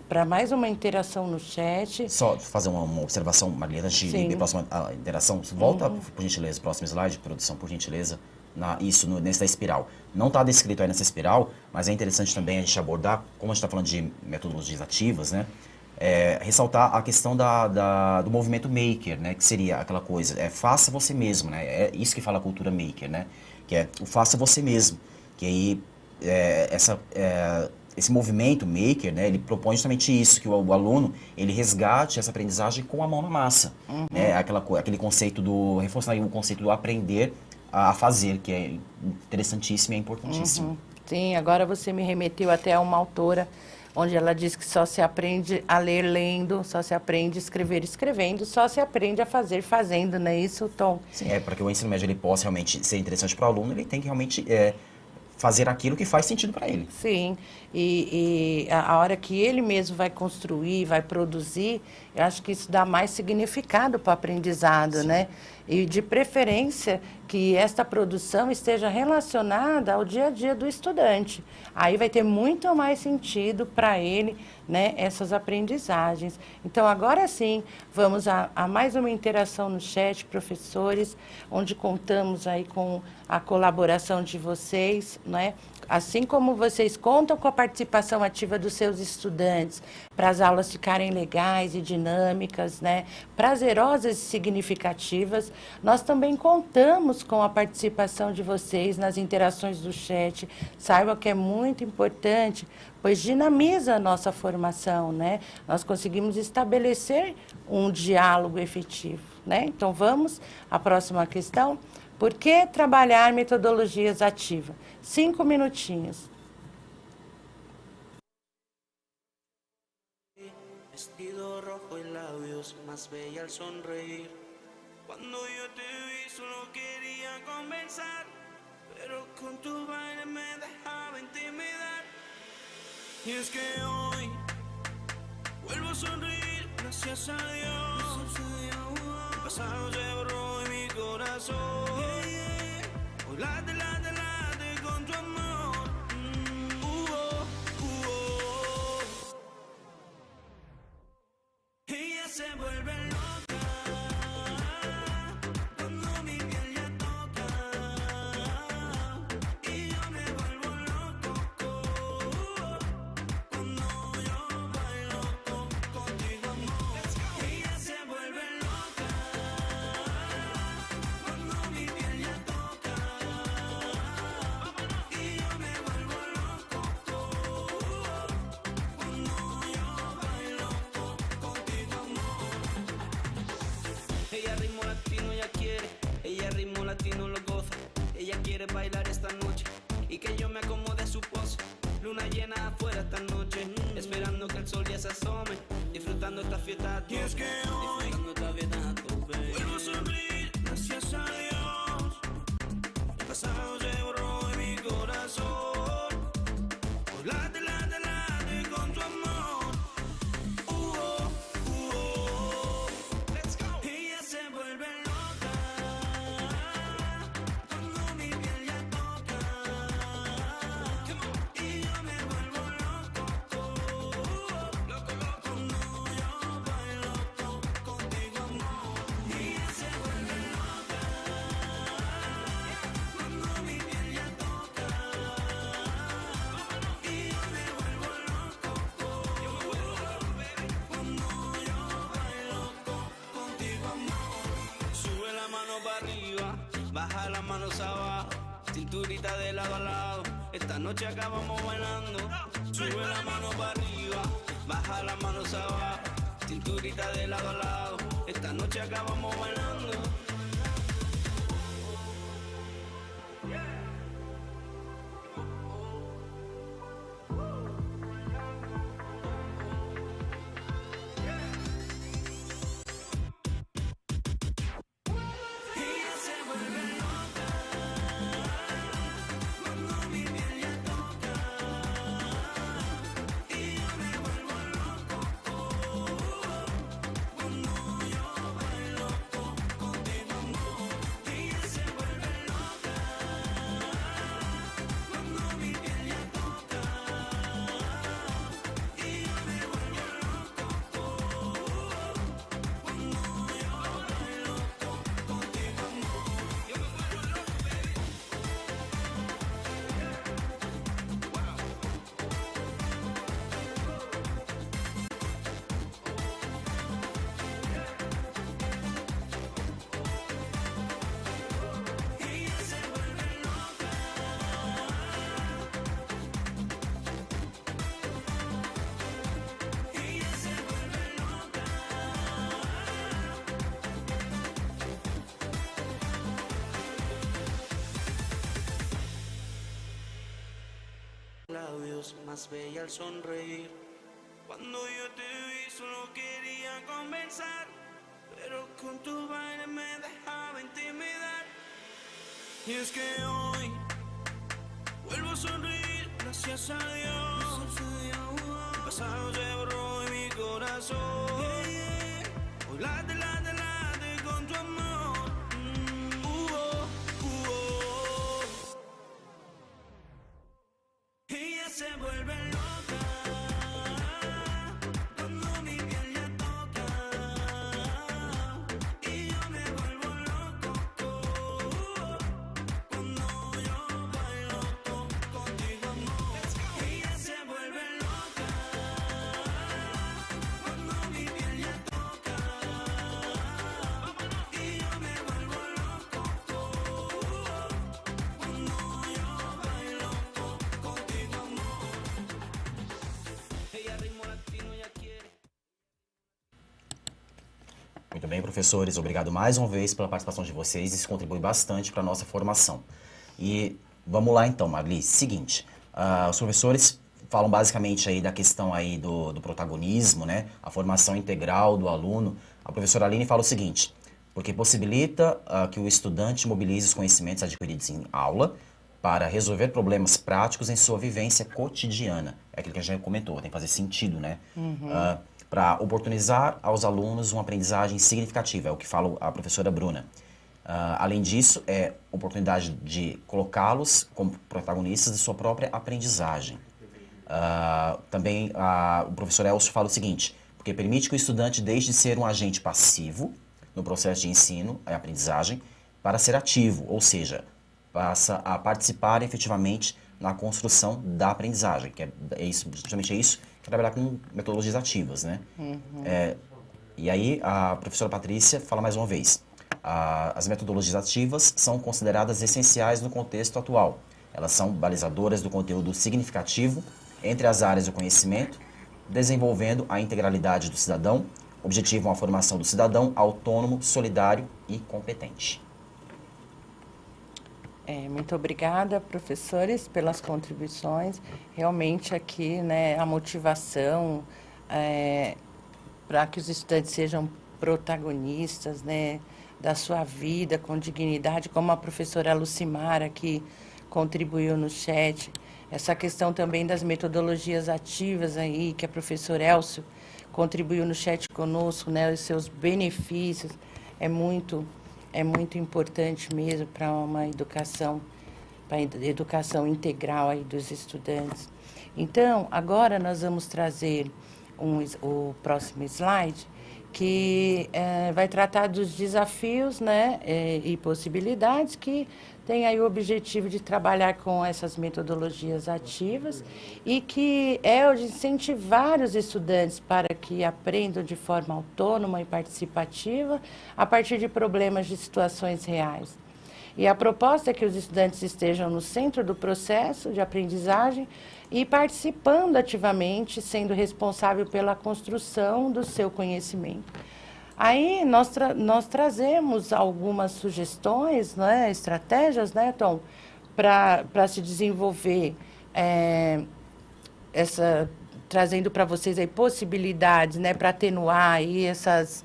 para mais uma interação no chat. Só fazer uma observação, Marilena, antes de ir para a próxima interação. Volta, por gentileza, próximo slide, produção, por gentileza. Nessa espiral. Não está descrito aí nessa espiral, mas é interessante também a gente abordar, como a gente está falando de metodologias ativas, né? Ressaltar a questão do movimento maker, né? Que seria aquela coisa, faça você mesmo, né? É isso que fala a cultura maker, né? Que é o faça você mesmo. Que aí, esse movimento maker, né, ele propõe justamente isso, que o aluno, ele resgate essa aprendizagem com a mão na massa. Né, aquele conceito reforçar o conceito do aprender a fazer, que é interessantíssimo e é importantíssimo. Sim, agora você me remeteu até a uma autora, onde ela diz que só se aprende a ler lendo, só se aprende a escrever escrevendo, só se aprende a fazer fazendo, não é isso, Tom? Sim, para que o ensino médio ele possa realmente ser interessante para o aluno, ele tem que realmente fazer aquilo que faz sentido para ele. Sim, e a hora que ele mesmo vai construir, vai produzir, Eu acho que isso dá mais significado para o aprendizado, né? E de preferência que esta produção esteja relacionada ao dia a dia do estudante. Aí vai ter muito mais sentido para ele, né, essas aprendizagens. Então, agora sim, vamos a mais uma interação no chat, professores, onde contamos aí com a colaboração de vocês, né? Assim como vocês contam com a participação ativa dos seus estudantes para as aulas ficarem legais e dinâmicas, né, prazerosas e significativas, nós também contamos com a participação de vocês nas interações do chat. Saibam que é muito importante, pois dinamiza a nossa formação, né? Nós conseguimos estabelecer um diálogo efetivo, né? Então, vamos à próxima questão. Por que trabalhar metodologias ativas? 5 minutinhos. Vestido rojo y labios más bella al sonreír. Cuando yo te vi solo quería conversar, pero con tu baile me dejaba intimidar. Y es que hoy vuelvo a sonreír, gracias a Dios. El pasado se borró en mi corazón. Hoy late, late, late con tu amor. Ella se vuelve loca cuando mi piel ya toca, y yo me vuelvo loco cuando yo bailo contigo, amor. Ella se vuelve loca cuando mi piel ya toca, y yo me vuelvo loco cuando yo bailo contigo, amor. Ella ritmo latino ya quiere, ella ritmo latino lo goza. Ella quiere bailar esta noche y que yo me acomode a su pose. Luna llena afuera esta noche, esperando que el sol ya se asome, disfrutando esta fiesta a tope. Y es que hoy vuelvo a sonreír, gracias a Dios. El pasado se borró en mi corazón. Hoy late, late, late con tu amor. Let's go. Ella se vuelve loca cuando mi piel ya toca, y yo me vuelvo loco cuando yo bailo contigo, amor. Ella se vuelve loca cuando mi piel ya toca, y yo me vuelvo loco cuando yo bailo contigo, amor. Sube la mano para arriba, baja las manos abajo, cinturita de lado a lado. Esta noche acabamos bailando. Sube la mano para arriba, baja las manos abajo, cinturita de lado a lado. Esta noche acabamos bailando. Ella se vuelve loca cuando mi piel ya toca, y yo me vuelvo loco cuando yo bailo contigo, amor. Ella se vuelve loca cuando mi piel ya toca, y yo me vuelvo loco cuando yo bailo contigo, amor. Yo me vuelvo loco, baby. Ella se vuelve loca. Ella se vuelve loca. Labios más bella al sonreír. Cuando yo te vi solo quería conversar, pero con tu baile me dejaba intimidar. Y es que hoy vuelvo a sonreír, gracias a Dios. El pasado se borró en mi corazón. Late, late, late con tu amor. Ella se vuelve loca cuando mi piel la toca y yo me vuelvo loco cuando yo bailo contigo, amor. Ella se vuelve loca cuando mi piel la toca y yo me vuelvo loco cuando yo bailo contigo, amor. Ella ritmo latino ya quiere. Muito bem, professores, obrigado mais uma vez pela participação de vocês, isso contribui bastante para a nossa formação. E vamos lá então, Marli, seguinte, os professores falam basicamente aí da questão aí do protagonismo, né, a formação integral do aluno. A professora Aline fala o seguinte, porque possibilita que o estudante mobilize os conhecimentos adquiridos em aula para resolver problemas práticos em sua vivência cotidiana. É aquilo que a gente já comentou, tem que fazer sentido, né? Para oportunizar aos alunos uma aprendizagem significativa, é o que fala a professora Bruna. Além disso, é oportunidade de colocá-los como protagonistas de sua própria aprendizagem. Também o professor Elcio fala o seguinte, porque permite que o estudante deixe de ser um agente passivo no processo de ensino e aprendizagem para ser ativo, ou seja, passa a participar efetivamente na construção da aprendizagem, que é isso, justamente é isso, que é trabalhar com metodologias ativas, né? E aí a professora Patrícia fala mais uma vez, as metodologias ativas são consideradas essenciais no contexto atual. Elas são balizadoras do conteúdo significativo entre as áreas do conhecimento, desenvolvendo a integralidade do cidadão, objetivam a formação do cidadão autônomo, solidário e competente. Muito obrigada, professores, pelas contribuições. Realmente aqui, né, a motivação para que os estudantes sejam protagonistas, né, da sua vida com dignidade, como a professora Lucimara aqui contribuiu no chat. Essa questão também das metodologias ativas aí, que a professora Elcio contribuiu no chat conosco, né, os seus benefícios, é muito importante mesmo para uma educação, para a educação integral aí dos estudantes. Então, agora nós vamos trazer o próximo slide, que vai tratar dos desafios, né, e possibilidades que tem aí o objetivo de trabalhar com essas metodologias ativas e que é o de incentivar os estudantes para que aprendam de forma autônoma e participativa a partir de problemas de situações reais. E a proposta é que os estudantes estejam no centro do processo de aprendizagem e participando ativamente, sendo responsável pela construção do seu conhecimento. Aí nós trazemos algumas sugestões, né, estratégias, né, Tom, para se desenvolver, trazendo para vocês aí possibilidades, né, para atenuar aí essa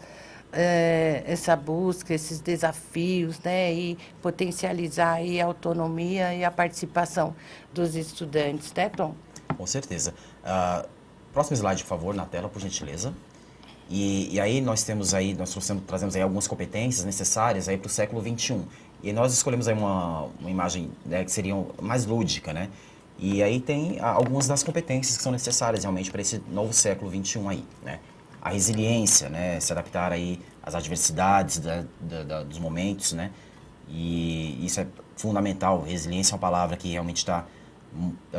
busca, esses desafios, né, e potencializar aí a autonomia e a participação dos estudantes, né, Tom? Com certeza. Próximo slide, por favor, na tela, por gentileza. E aí nós trazemos aí algumas competências necessárias aí para o século XXI. E nós escolhemos aí uma imagem, né, que seria mais lúdica, né? E aí tem algumas das competências que são necessárias realmente para esse novo século XXI aí, né? A resiliência, né? Se adaptar aí às adversidades dos momentos, né? E isso é fundamental. Resiliência é uma palavra que realmente a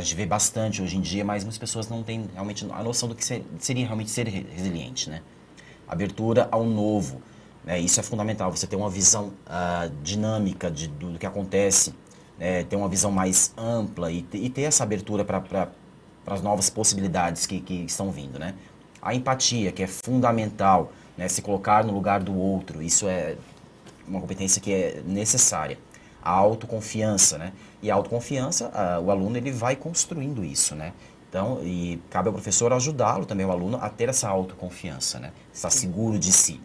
gente vê bastante hoje em dia, mas muitas pessoas não têm realmente a noção do que seria realmente ser resiliente, né? Abertura ao novo, né? Isso é fundamental, você ter uma visão dinâmica do que acontece, né? Ter uma visão mais ampla e ter essa abertura para as novas possibilidades que estão vindo, né? A empatia, que é fundamental, né? Se colocar no lugar do outro, isso é uma competência que é necessária. A autoconfiança, né? E a autoconfiança, o aluno ele vai construindo isso, né? Então, e cabe ao professor ajudá-lo também, o aluno, a ter essa autoconfiança, né? Estar seguro de si.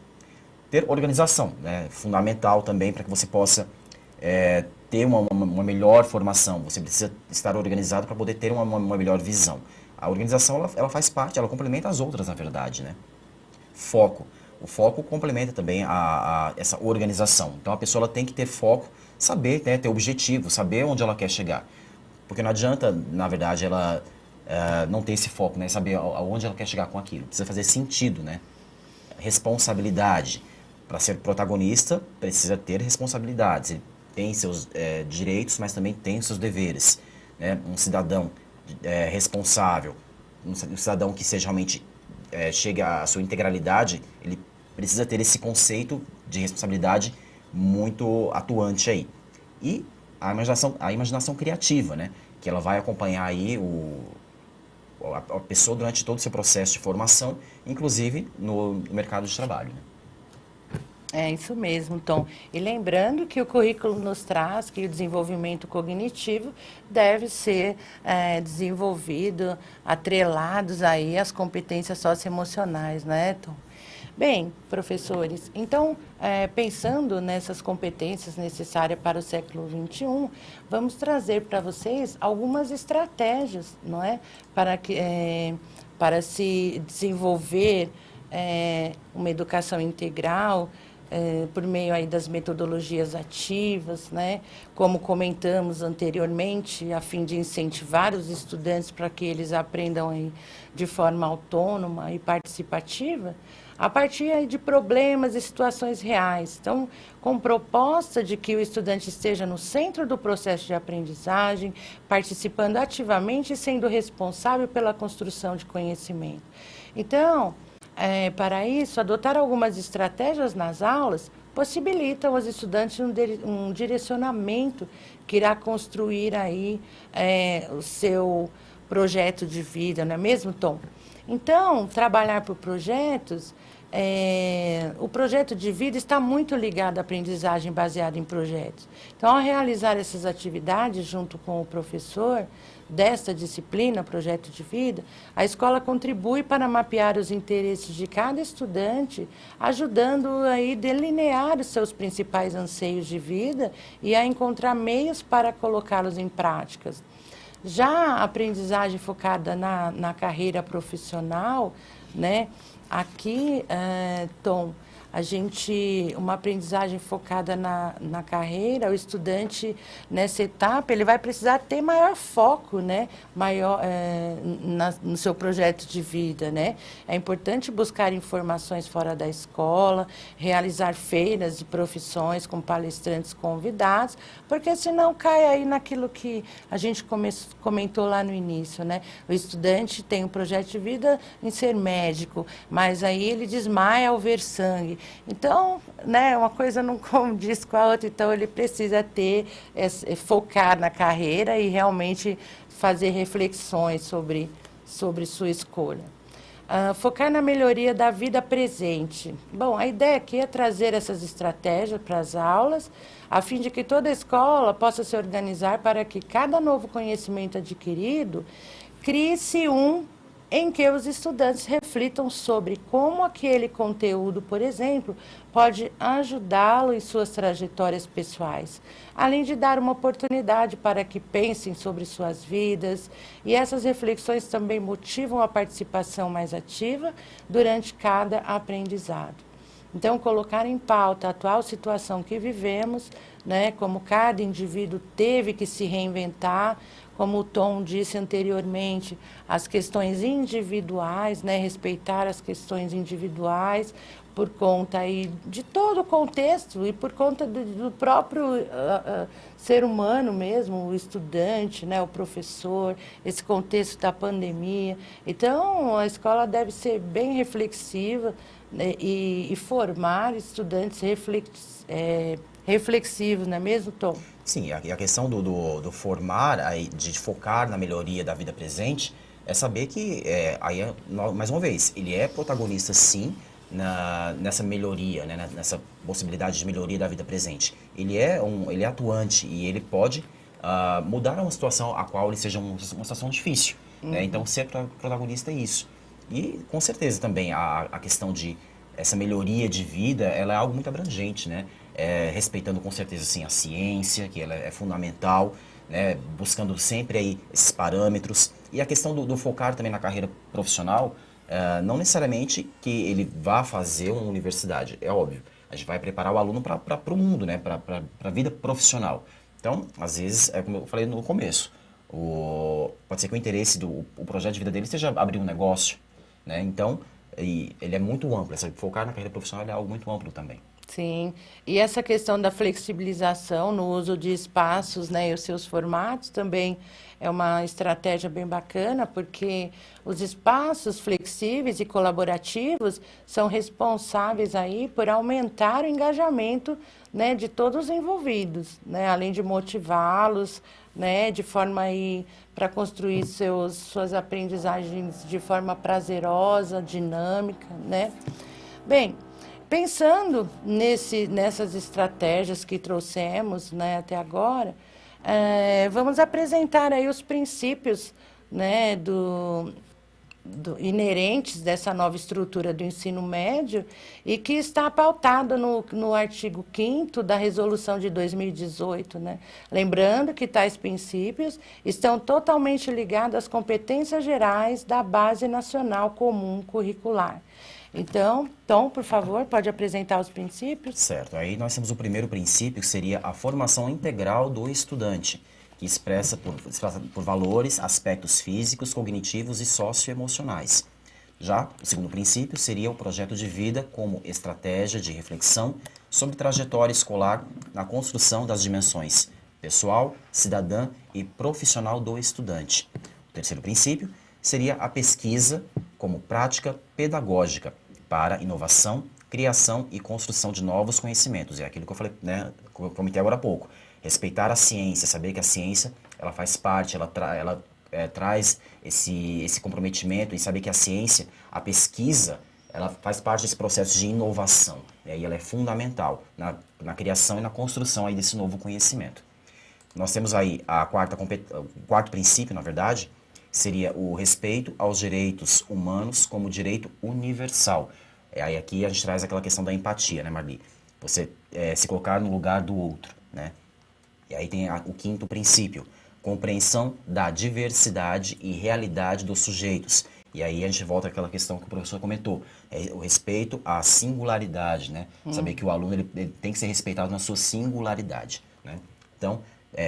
Ter organização, né? Fundamental também para que você possa ter uma melhor formação. Você precisa estar organizado para poder ter uma melhor visão. A organização, ela faz parte, ela complementa as outras, na verdade, né? Foco. O foco complementa também essa organização. Então, a pessoa ela tem que ter foco, saber, né, ter objetivo, saber onde ela quer chegar. Porque não adianta, na verdade, ela não ter esse foco, né, saber aonde ela quer chegar com aquilo. Precisa fazer sentido, né? Responsabilidade. Para ser protagonista, precisa ter responsabilidades. Ele tem seus direitos, mas também tem seus deveres. Né? Um cidadão responsável, um cidadão que seja realmente chegue à sua integralidade, ele precisa ter esse conceito de responsabilidade muito atuante aí. E a imaginação criativa, né? Que ela vai acompanhar aí a pessoa durante todo o seu processo de formação, inclusive no mercado de trabalho. Né? É isso mesmo, Tom. E lembrando que o currículo nos traz que o desenvolvimento cognitivo deve ser desenvolvido, atrelados aí às competências socioemocionais, né, Tom? Bem, professores, então, pensando nessas competências necessárias para o século XXI, vamos trazer para vocês algumas estratégias, não é? Para se desenvolver uma educação integral, por meio aí das metodologias ativas, né? Como comentamos anteriormente, a fim de incentivar os estudantes para que eles aprendam aí de forma autônoma e participativa, a partir aí de problemas e situações reais. Então, com proposta de que o estudante esteja no centro do processo de aprendizagem, participando ativamente e sendo responsável pela construção de conhecimento. Então, para isso, adotar algumas estratégias nas aulas possibilitam aos estudantes um direcionamento que irá construir aí o seu projeto de vida, não é mesmo, Tom? Então, trabalhar por projetos, o projeto de vida está muito ligado à aprendizagem baseada em projetos. Então, ao realizar essas atividades junto com o professor desta disciplina, projeto de vida, a escola contribui para mapear os interesses de cada estudante, ajudando aí a delinear os seus principais anseios de vida e a encontrar meios para colocá-los em práticas. Já a aprendizagem focada na carreira profissional, né? Aqui, Tom, uma aprendizagem focada na carreira, o estudante nessa etapa, ele vai precisar ter maior foco, né? No seu projeto de vida, né? É importante buscar informações fora da escola, realizar feiras de profissões com palestrantes convidados, porque senão cai aí naquilo que a gente comentou lá no início, né? O estudante tem um projeto de vida em ser médico, mas aí ele desmaia ao ver sangue. Então, né, uma coisa não condiz com a outra, então ele precisa focar na carreira e realmente fazer reflexões sobre sua escolha. Focar na melhoria da vida presente. Bom, a ideia aqui é trazer essas estratégias para as aulas, a fim de que toda a escola possa se organizar para que cada novo conhecimento adquirido crie-se em que os estudantes reflitam sobre como aquele conteúdo, por exemplo, pode ajudá-lo em suas trajetórias pessoais, além de dar uma oportunidade para que pensem sobre suas vidas, e essas reflexões também motivam a participação mais ativa durante cada aprendizado. Então, colocar em pauta a atual situação que vivemos, né, como cada indivíduo teve que se reinventar, como o Tom disse anteriormente, as questões individuais, né, respeitar as questões individuais, por conta aí de todo o contexto e por conta do próprio ser humano mesmo, o estudante, né, o professor, esse contexto da pandemia. Então, a escola deve ser bem reflexiva, né, e formar estudantes reflexivos, não é mesmo, Tom? Sim, e a questão do formar, de focar na melhoria da vida presente, é saber que, mais uma vez, ele é protagonista, sim, nessa melhoria, né, nessa possibilidade de melhoria da vida presente. Ele é atuante e ele pode mudar uma situação a qual ele seja uma situação difícil. Né? Então, ser protagonista é isso. E, com certeza, também, a questão de essa melhoria de vida, ela é algo muito abrangente, né? Respeitando, com certeza, sim, a ciência, que ela é fundamental, né? Buscando sempre aí esses parâmetros. E a questão do focar também na carreira profissional, Não necessariamente que ele vá fazer uma universidade, é óbvio. A gente vai preparar o aluno para o mundo, né? Para a vida profissional. Então, às vezes, é como eu falei no começo, pode ser que o interesse o projeto de vida dele seja abrir um negócio, né? Então, ele é muito amplo. Focar na carreira profissional é algo muito amplo também. Sim, e essa questão da flexibilização no uso de espaços, né, e os seus formatos também é uma estratégia bem bacana, porque os espaços flexíveis e colaborativos são responsáveis aí por aumentar o engajamento, né, de todos os envolvidos, né, além de motivá-los, né, de forma aí para construir suas aprendizagens de forma prazerosa, dinâmica, né. Bem, pensando nessas estratégias que trouxemos, né, até agora, vamos apresentar aí os princípios, né, inerentes dessa nova estrutura do ensino médio e que está pautado no artigo 5º da Resolução de 2018. Né? Lembrando que tais princípios estão totalmente ligados às competências gerais da Base Nacional Comum Curricular. Então, Tom, por favor, pode apresentar os princípios? Certo. Aí nós temos o primeiro princípio, que seria a formação integral do estudante, que expressa por valores, aspectos físicos, cognitivos e socioemocionais. Já o segundo princípio seria o projeto de vida como estratégia de reflexão sobre trajetória escolar na construção das dimensões pessoal, cidadã e profissional do estudante. O terceiro princípio seria a pesquisa como prática pedagógica para inovação, criação e construção de novos conhecimentos. É aquilo que eu falei, né, que eu comentei agora há pouco. Respeitar a ciência, saber que a ciência ela faz parte, ela traz esse comprometimento e saber que a ciência, a pesquisa, ela faz parte desse processo de inovação. Né, e ela é fundamental na criação e na construção aí desse novo conhecimento. Nós temos aí o quarto princípio, na verdade, seria o respeito aos direitos humanos como direito universal. Aí aqui a gente traz aquela questão da empatia, né, Marli? Você se colocar no lugar do outro, né? E aí tem o quinto princípio, compreensão da diversidade e realidade dos sujeitos. E aí a gente volta àquela questão que o professor comentou, o respeito à singularidade, né? Saber que o aluno ele tem que ser respeitado na sua singularidade, né? Então,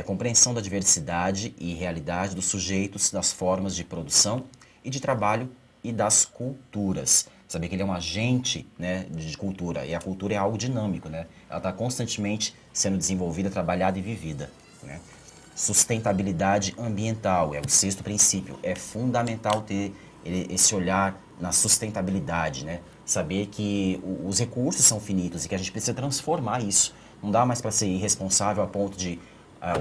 compreensão da diversidade e realidade dos sujeitos, das formas de produção e de trabalho e das culturas. Saber que ele é um agente, né, de cultura, e a cultura é algo dinâmico, né? Ela está constantemente sendo desenvolvida, trabalhada e vivida, né? Sustentabilidade ambiental é o sexto princípio. É fundamental ter esse olhar na sustentabilidade, né? Saber que os recursos são finitos e que a gente precisa transformar isso. Não dá mais para ser irresponsável a ponto de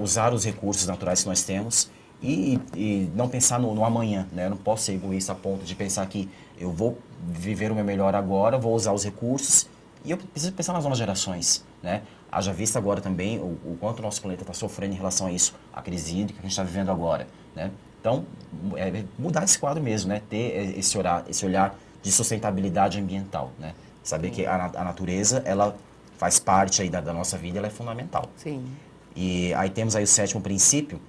usar os recursos naturais que nós temos e não pensar no amanhã, né? Eu não posso ser egoísta a ponto de pensar que eu vou viver o meu melhor agora, vou usar os recursos e eu preciso pensar nas novas gerações, né? Haja vista agora também o quanto o nosso planeta está sofrendo em relação a isso, a crise hídrica que a gente está vivendo agora, né? Então, mudar esse quadro mesmo, né? Ter esse olhar de sustentabilidade ambiental, né? Saber que a natureza, ela faz parte aí da nossa vida, ela é fundamental. Sim. E aí temos aí o sétimo princípio,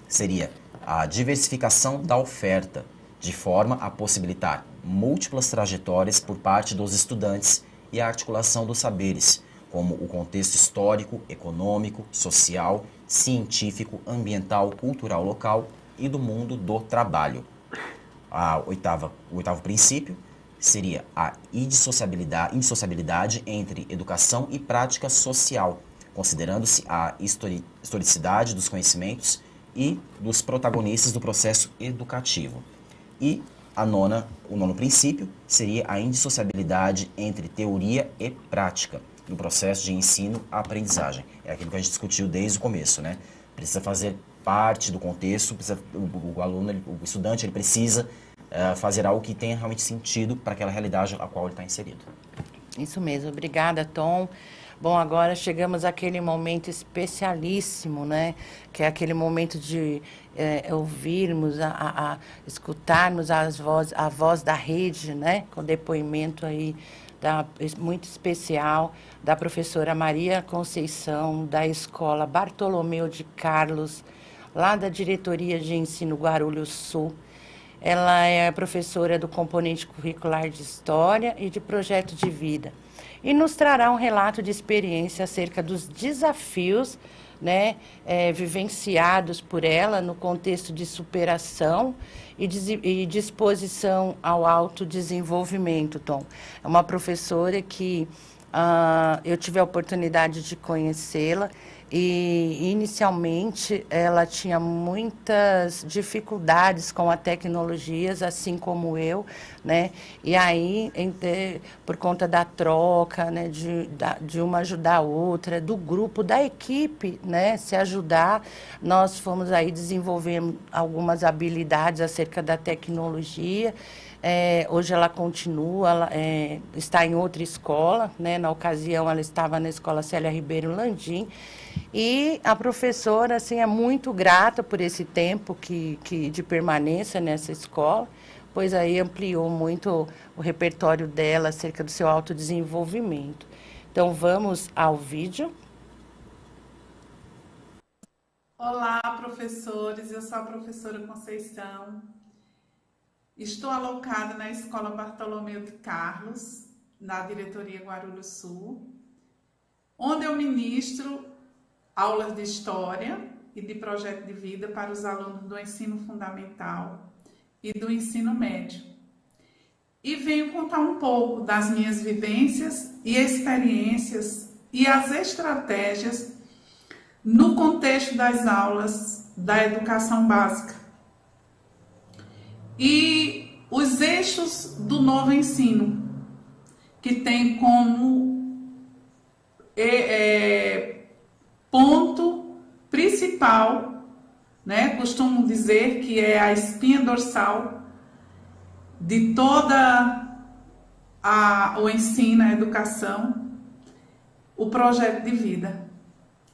seria a diversificação da oferta, de forma a possibilitar múltiplas trajetórias por parte dos estudantes e a articulação dos saberes, como o contexto histórico, econômico, social, científico, ambiental, cultural local e do mundo do trabalho. O oitavo princípio seria a indissociabilidade entre educação e prática social, considerando-se a historicidade dos conhecimentos e dos protagonistas do processo educativo. E o nono princípio seria a indissociabilidade entre teoria e prática do processo de ensino-aprendizagem. É aquilo que a gente discutiu desde o começo, né? Precisa fazer parte do contexto, o aluno, o estudante, ele precisa fazer algo que tenha realmente sentido para aquela realidade a qual ele está inserido. Isso mesmo, obrigada, Tom. Bom, agora chegamos àquele momento especialíssimo, né? Que é aquele momento de ouvirmos, escutarmos a voz da rede, né? Com depoimento aí muito especial da professora Maria Conceição, da Escola Bartolomeu de Carlos, lá da Diretoria de Ensino Guarulhos Sul. ela é professora do componente curricular de História e de Projeto de Vida. E nos trará um relato de experiência acerca dos desafios, né, vivenciados por ela no contexto de superação e disposição ao autodesenvolvimento, Tom. É uma professora que eu tive a oportunidade de conhecê-la e, inicialmente, ela tinha muitas dificuldades com as tecnologias, assim como eu, né? E aí, por conta da troca, né, de uma ajudar a outra, do grupo, da equipe, né, se ajudar, nós fomos aí desenvolvendo algumas habilidades acerca da tecnologia. Hoje ela continua, ela está em outra escola, né? Na ocasião ela estava na escola Célia Ribeiro Landim, e a professora assim, é muito grata por esse tempo de permanência nessa escola, pois aí ampliou muito o repertório dela acerca do seu autodesenvolvimento. Então vamos ao vídeo. Olá, professores, eu sou a professora Conceição. Estou alocada na Escola Bartolomeu de Carlos, na diretoria Guarulhos Sul, onde eu ministro aulas de História e de Projeto de Vida para os alunos do ensino fundamental e do ensino médio. E venho contar um pouco das minhas vivências e experiências e as estratégias no contexto das aulas da educação básica e os eixos do novo ensino, que tem como ponto principal, né, costumo dizer que é a espinha dorsal de toda o ensino, a educação, o projeto de vida,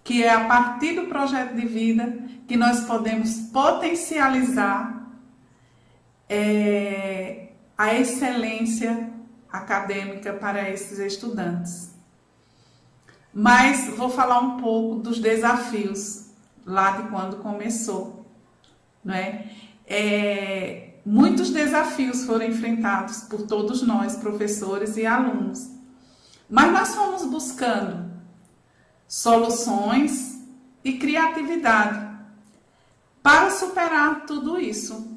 que é a partir do projeto de vida que nós podemos potencializar a excelência acadêmica para esses estudantes. Mas vou falar um pouco dos desafios lá de quando começou, não é? Muitos desafios foram enfrentados por todos nós, professores e alunos, mas nós fomos buscando soluções e criatividade para superar tudo isso.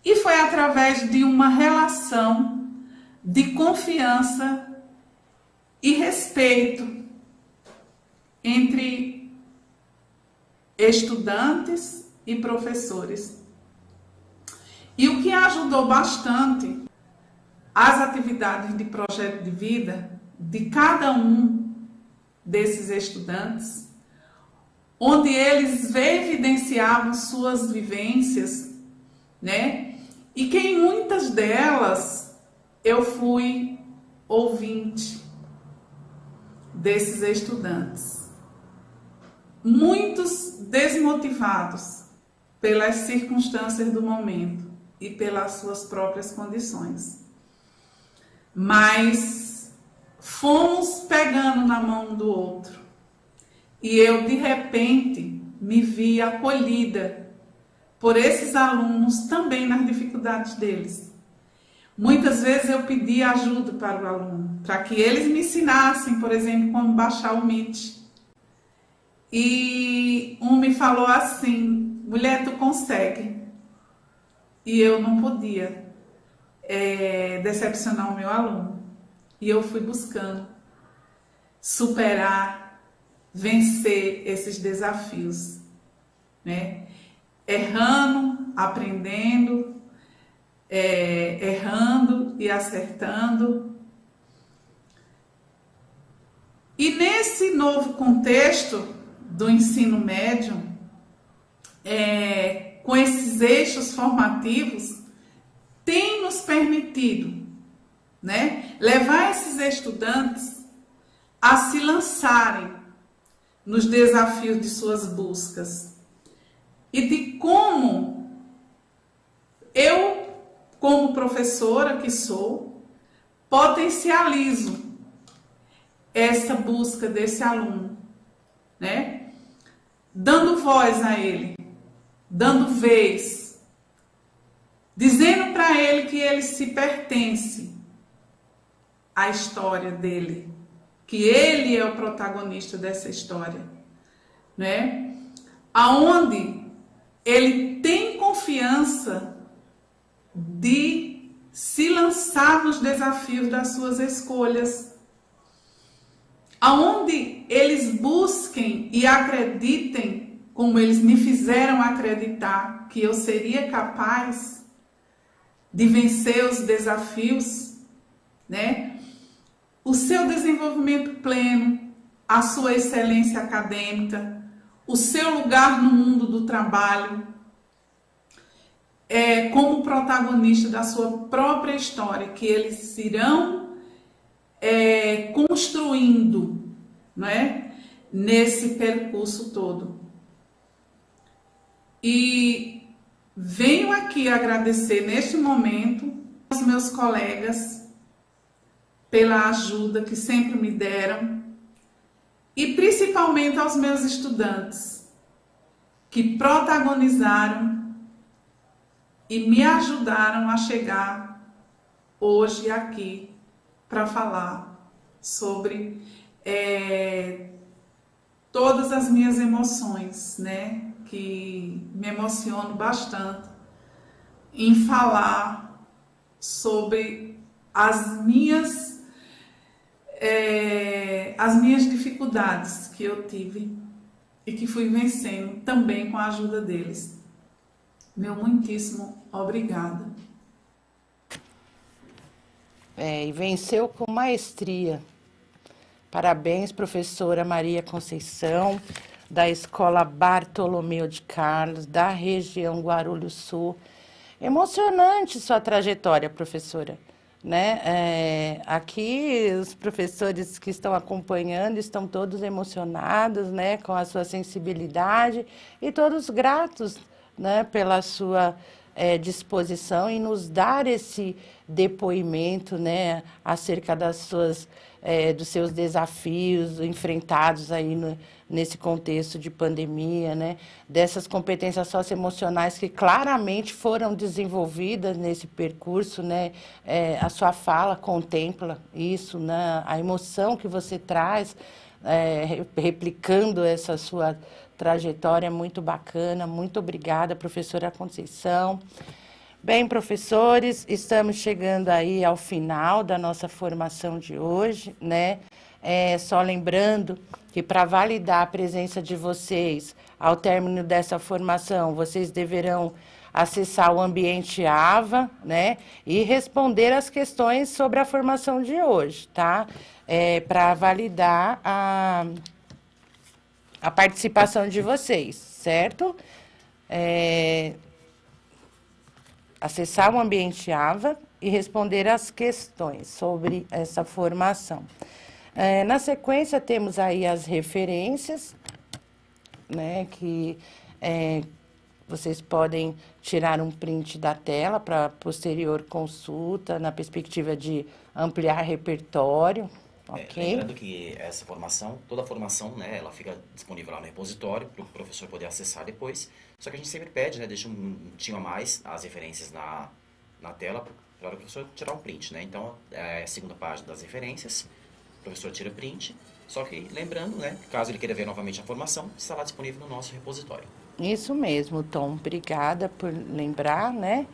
E foi através de uma relação de confiança e respeito entre estudantes e professores. E o que ajudou bastante as atividades de projeto de vida de cada um desses estudantes, onde eles evidenciavam suas vivências, né? E que em muitas delas eu fui ouvinte desses estudantes. Muitos desmotivados pelas circunstâncias do momento e pelas suas próprias condições. Mas fomos pegando na mão do outro. E eu, de repente, me vi acolhida por esses alunos também nas dificuldades deles. Muitas vezes eu pedi ajuda para o aluno, para que eles me ensinassem, por exemplo, como baixar o Meet. E um me falou assim: mulher, tu consegue. E eu não podia decepcionar o meu aluno. E eu fui buscando superar, vencer esses desafios, né? Errando, aprendendo, errando e acertando. E nesse novo contexto do ensino médio, com esses eixos formativos, tem nos permitido, né, levar esses estudantes a se lançarem nos desafios de suas buscas. E de como eu, como professora que sou, potencializo essa busca desse aluno, né? Dando voz a ele, dando vez, dizendo para ele que ele se pertence à história dele, que ele é o protagonista dessa história, né? Aonde ele tem confiança de se lançar nos desafios das suas escolhas, aonde eles busquem e acreditem, como eles me fizeram acreditar, que eu seria capaz de vencer os desafios, né? O seu desenvolvimento pleno, a sua excelência acadêmica, o seu lugar no mundo do trabalho, como protagonista da sua própria história, que eles irão construindo, não é? Nesse percurso todo. E venho aqui agradecer neste momento aos meus colegas pela ajuda que sempre me deram e principalmente aos meus estudantes que protagonizaram e me ajudaram a chegar hoje aqui para falar sobre todas as minhas emoções, né? Que me emociono bastante em falar sobre as minhas dificuldades que eu tive e que fui vencendo também com a ajuda deles. Meu muitíssimo obrigada. E venceu com maestria. Parabéns, professora Maria Conceição, da Escola Bartolomeu de Carlos, da região Guarulhos Sul. Emocionante sua trajetória, professora, né? Aqui os professores que estão acompanhando estão todos emocionados, né, com a sua sensibilidade e todos gratos, né, pela sua disposição em nos dar esse depoimento, né, acerca das suas, dos seus desafios enfrentados aí nesse contexto de pandemia, né, dessas competências socioemocionais que claramente foram desenvolvidas nesse percurso, né, a sua fala contempla isso, né, a emoção que você traz, replicando essa sua trajetória muito bacana. Muito obrigada, professora Conceição. Bem, professores, estamos chegando aí ao final da nossa formação de hoje, né? Só lembrando que para validar a presença de vocês ao término dessa formação, vocês deverão acessar o ambiente AVA, né? E responder as questões sobre a formação de hoje, tá? Para validar a participação de vocês, certo? Acessar o ambiente AVA e responder as questões sobre essa formação. Na sequência, temos aí as referências, né, que vocês podem tirar um print da tela para posterior consulta, na perspectiva de ampliar repertório. Okay. Lembrando que essa formação, toda a formação, né, ela fica disponível lá no repositório para o professor poder acessar depois. Só que a gente sempre pede, né, deixa um minutinho a mais as referências na tela para o professor tirar um print, né? Então, a segunda página das referências, o professor tira print. Só que lembrando, né, caso ele queira ver novamente a formação, está lá disponível no nosso repositório. Isso mesmo, Tom. Obrigada por lembrar, né?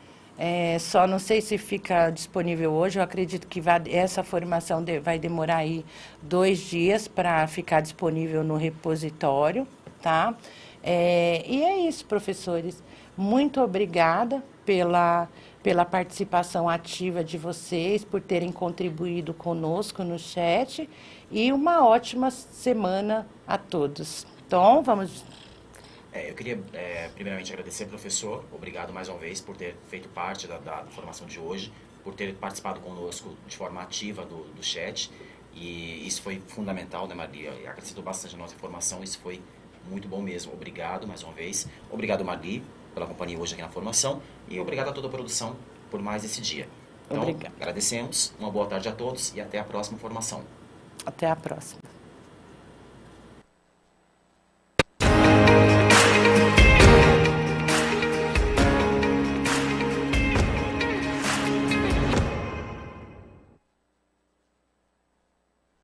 Só não sei se fica disponível hoje, eu acredito que essa formação vai demorar aí 2 dias para ficar disponível no repositório, tá? E é isso, professores. Muito obrigada pela participação ativa de vocês, por terem contribuído conosco no chat, e uma ótima semana a todos. Tom, vamos... Eu queria, primeiramente, agradecer ao professor. Obrigado mais uma vez por ter feito parte da formação de hoje, por ter participado conosco de forma ativa do chat. E isso foi fundamental, né, Maria? Acrescentou bastante a nossa formação, isso foi muito bom mesmo. Obrigado mais uma vez. Obrigado, Marli, pela companhia hoje aqui na formação. E obrigado a toda a produção por mais esse dia. Então, agradecemos. Uma boa tarde a todos e até a próxima formação. Até a próxima.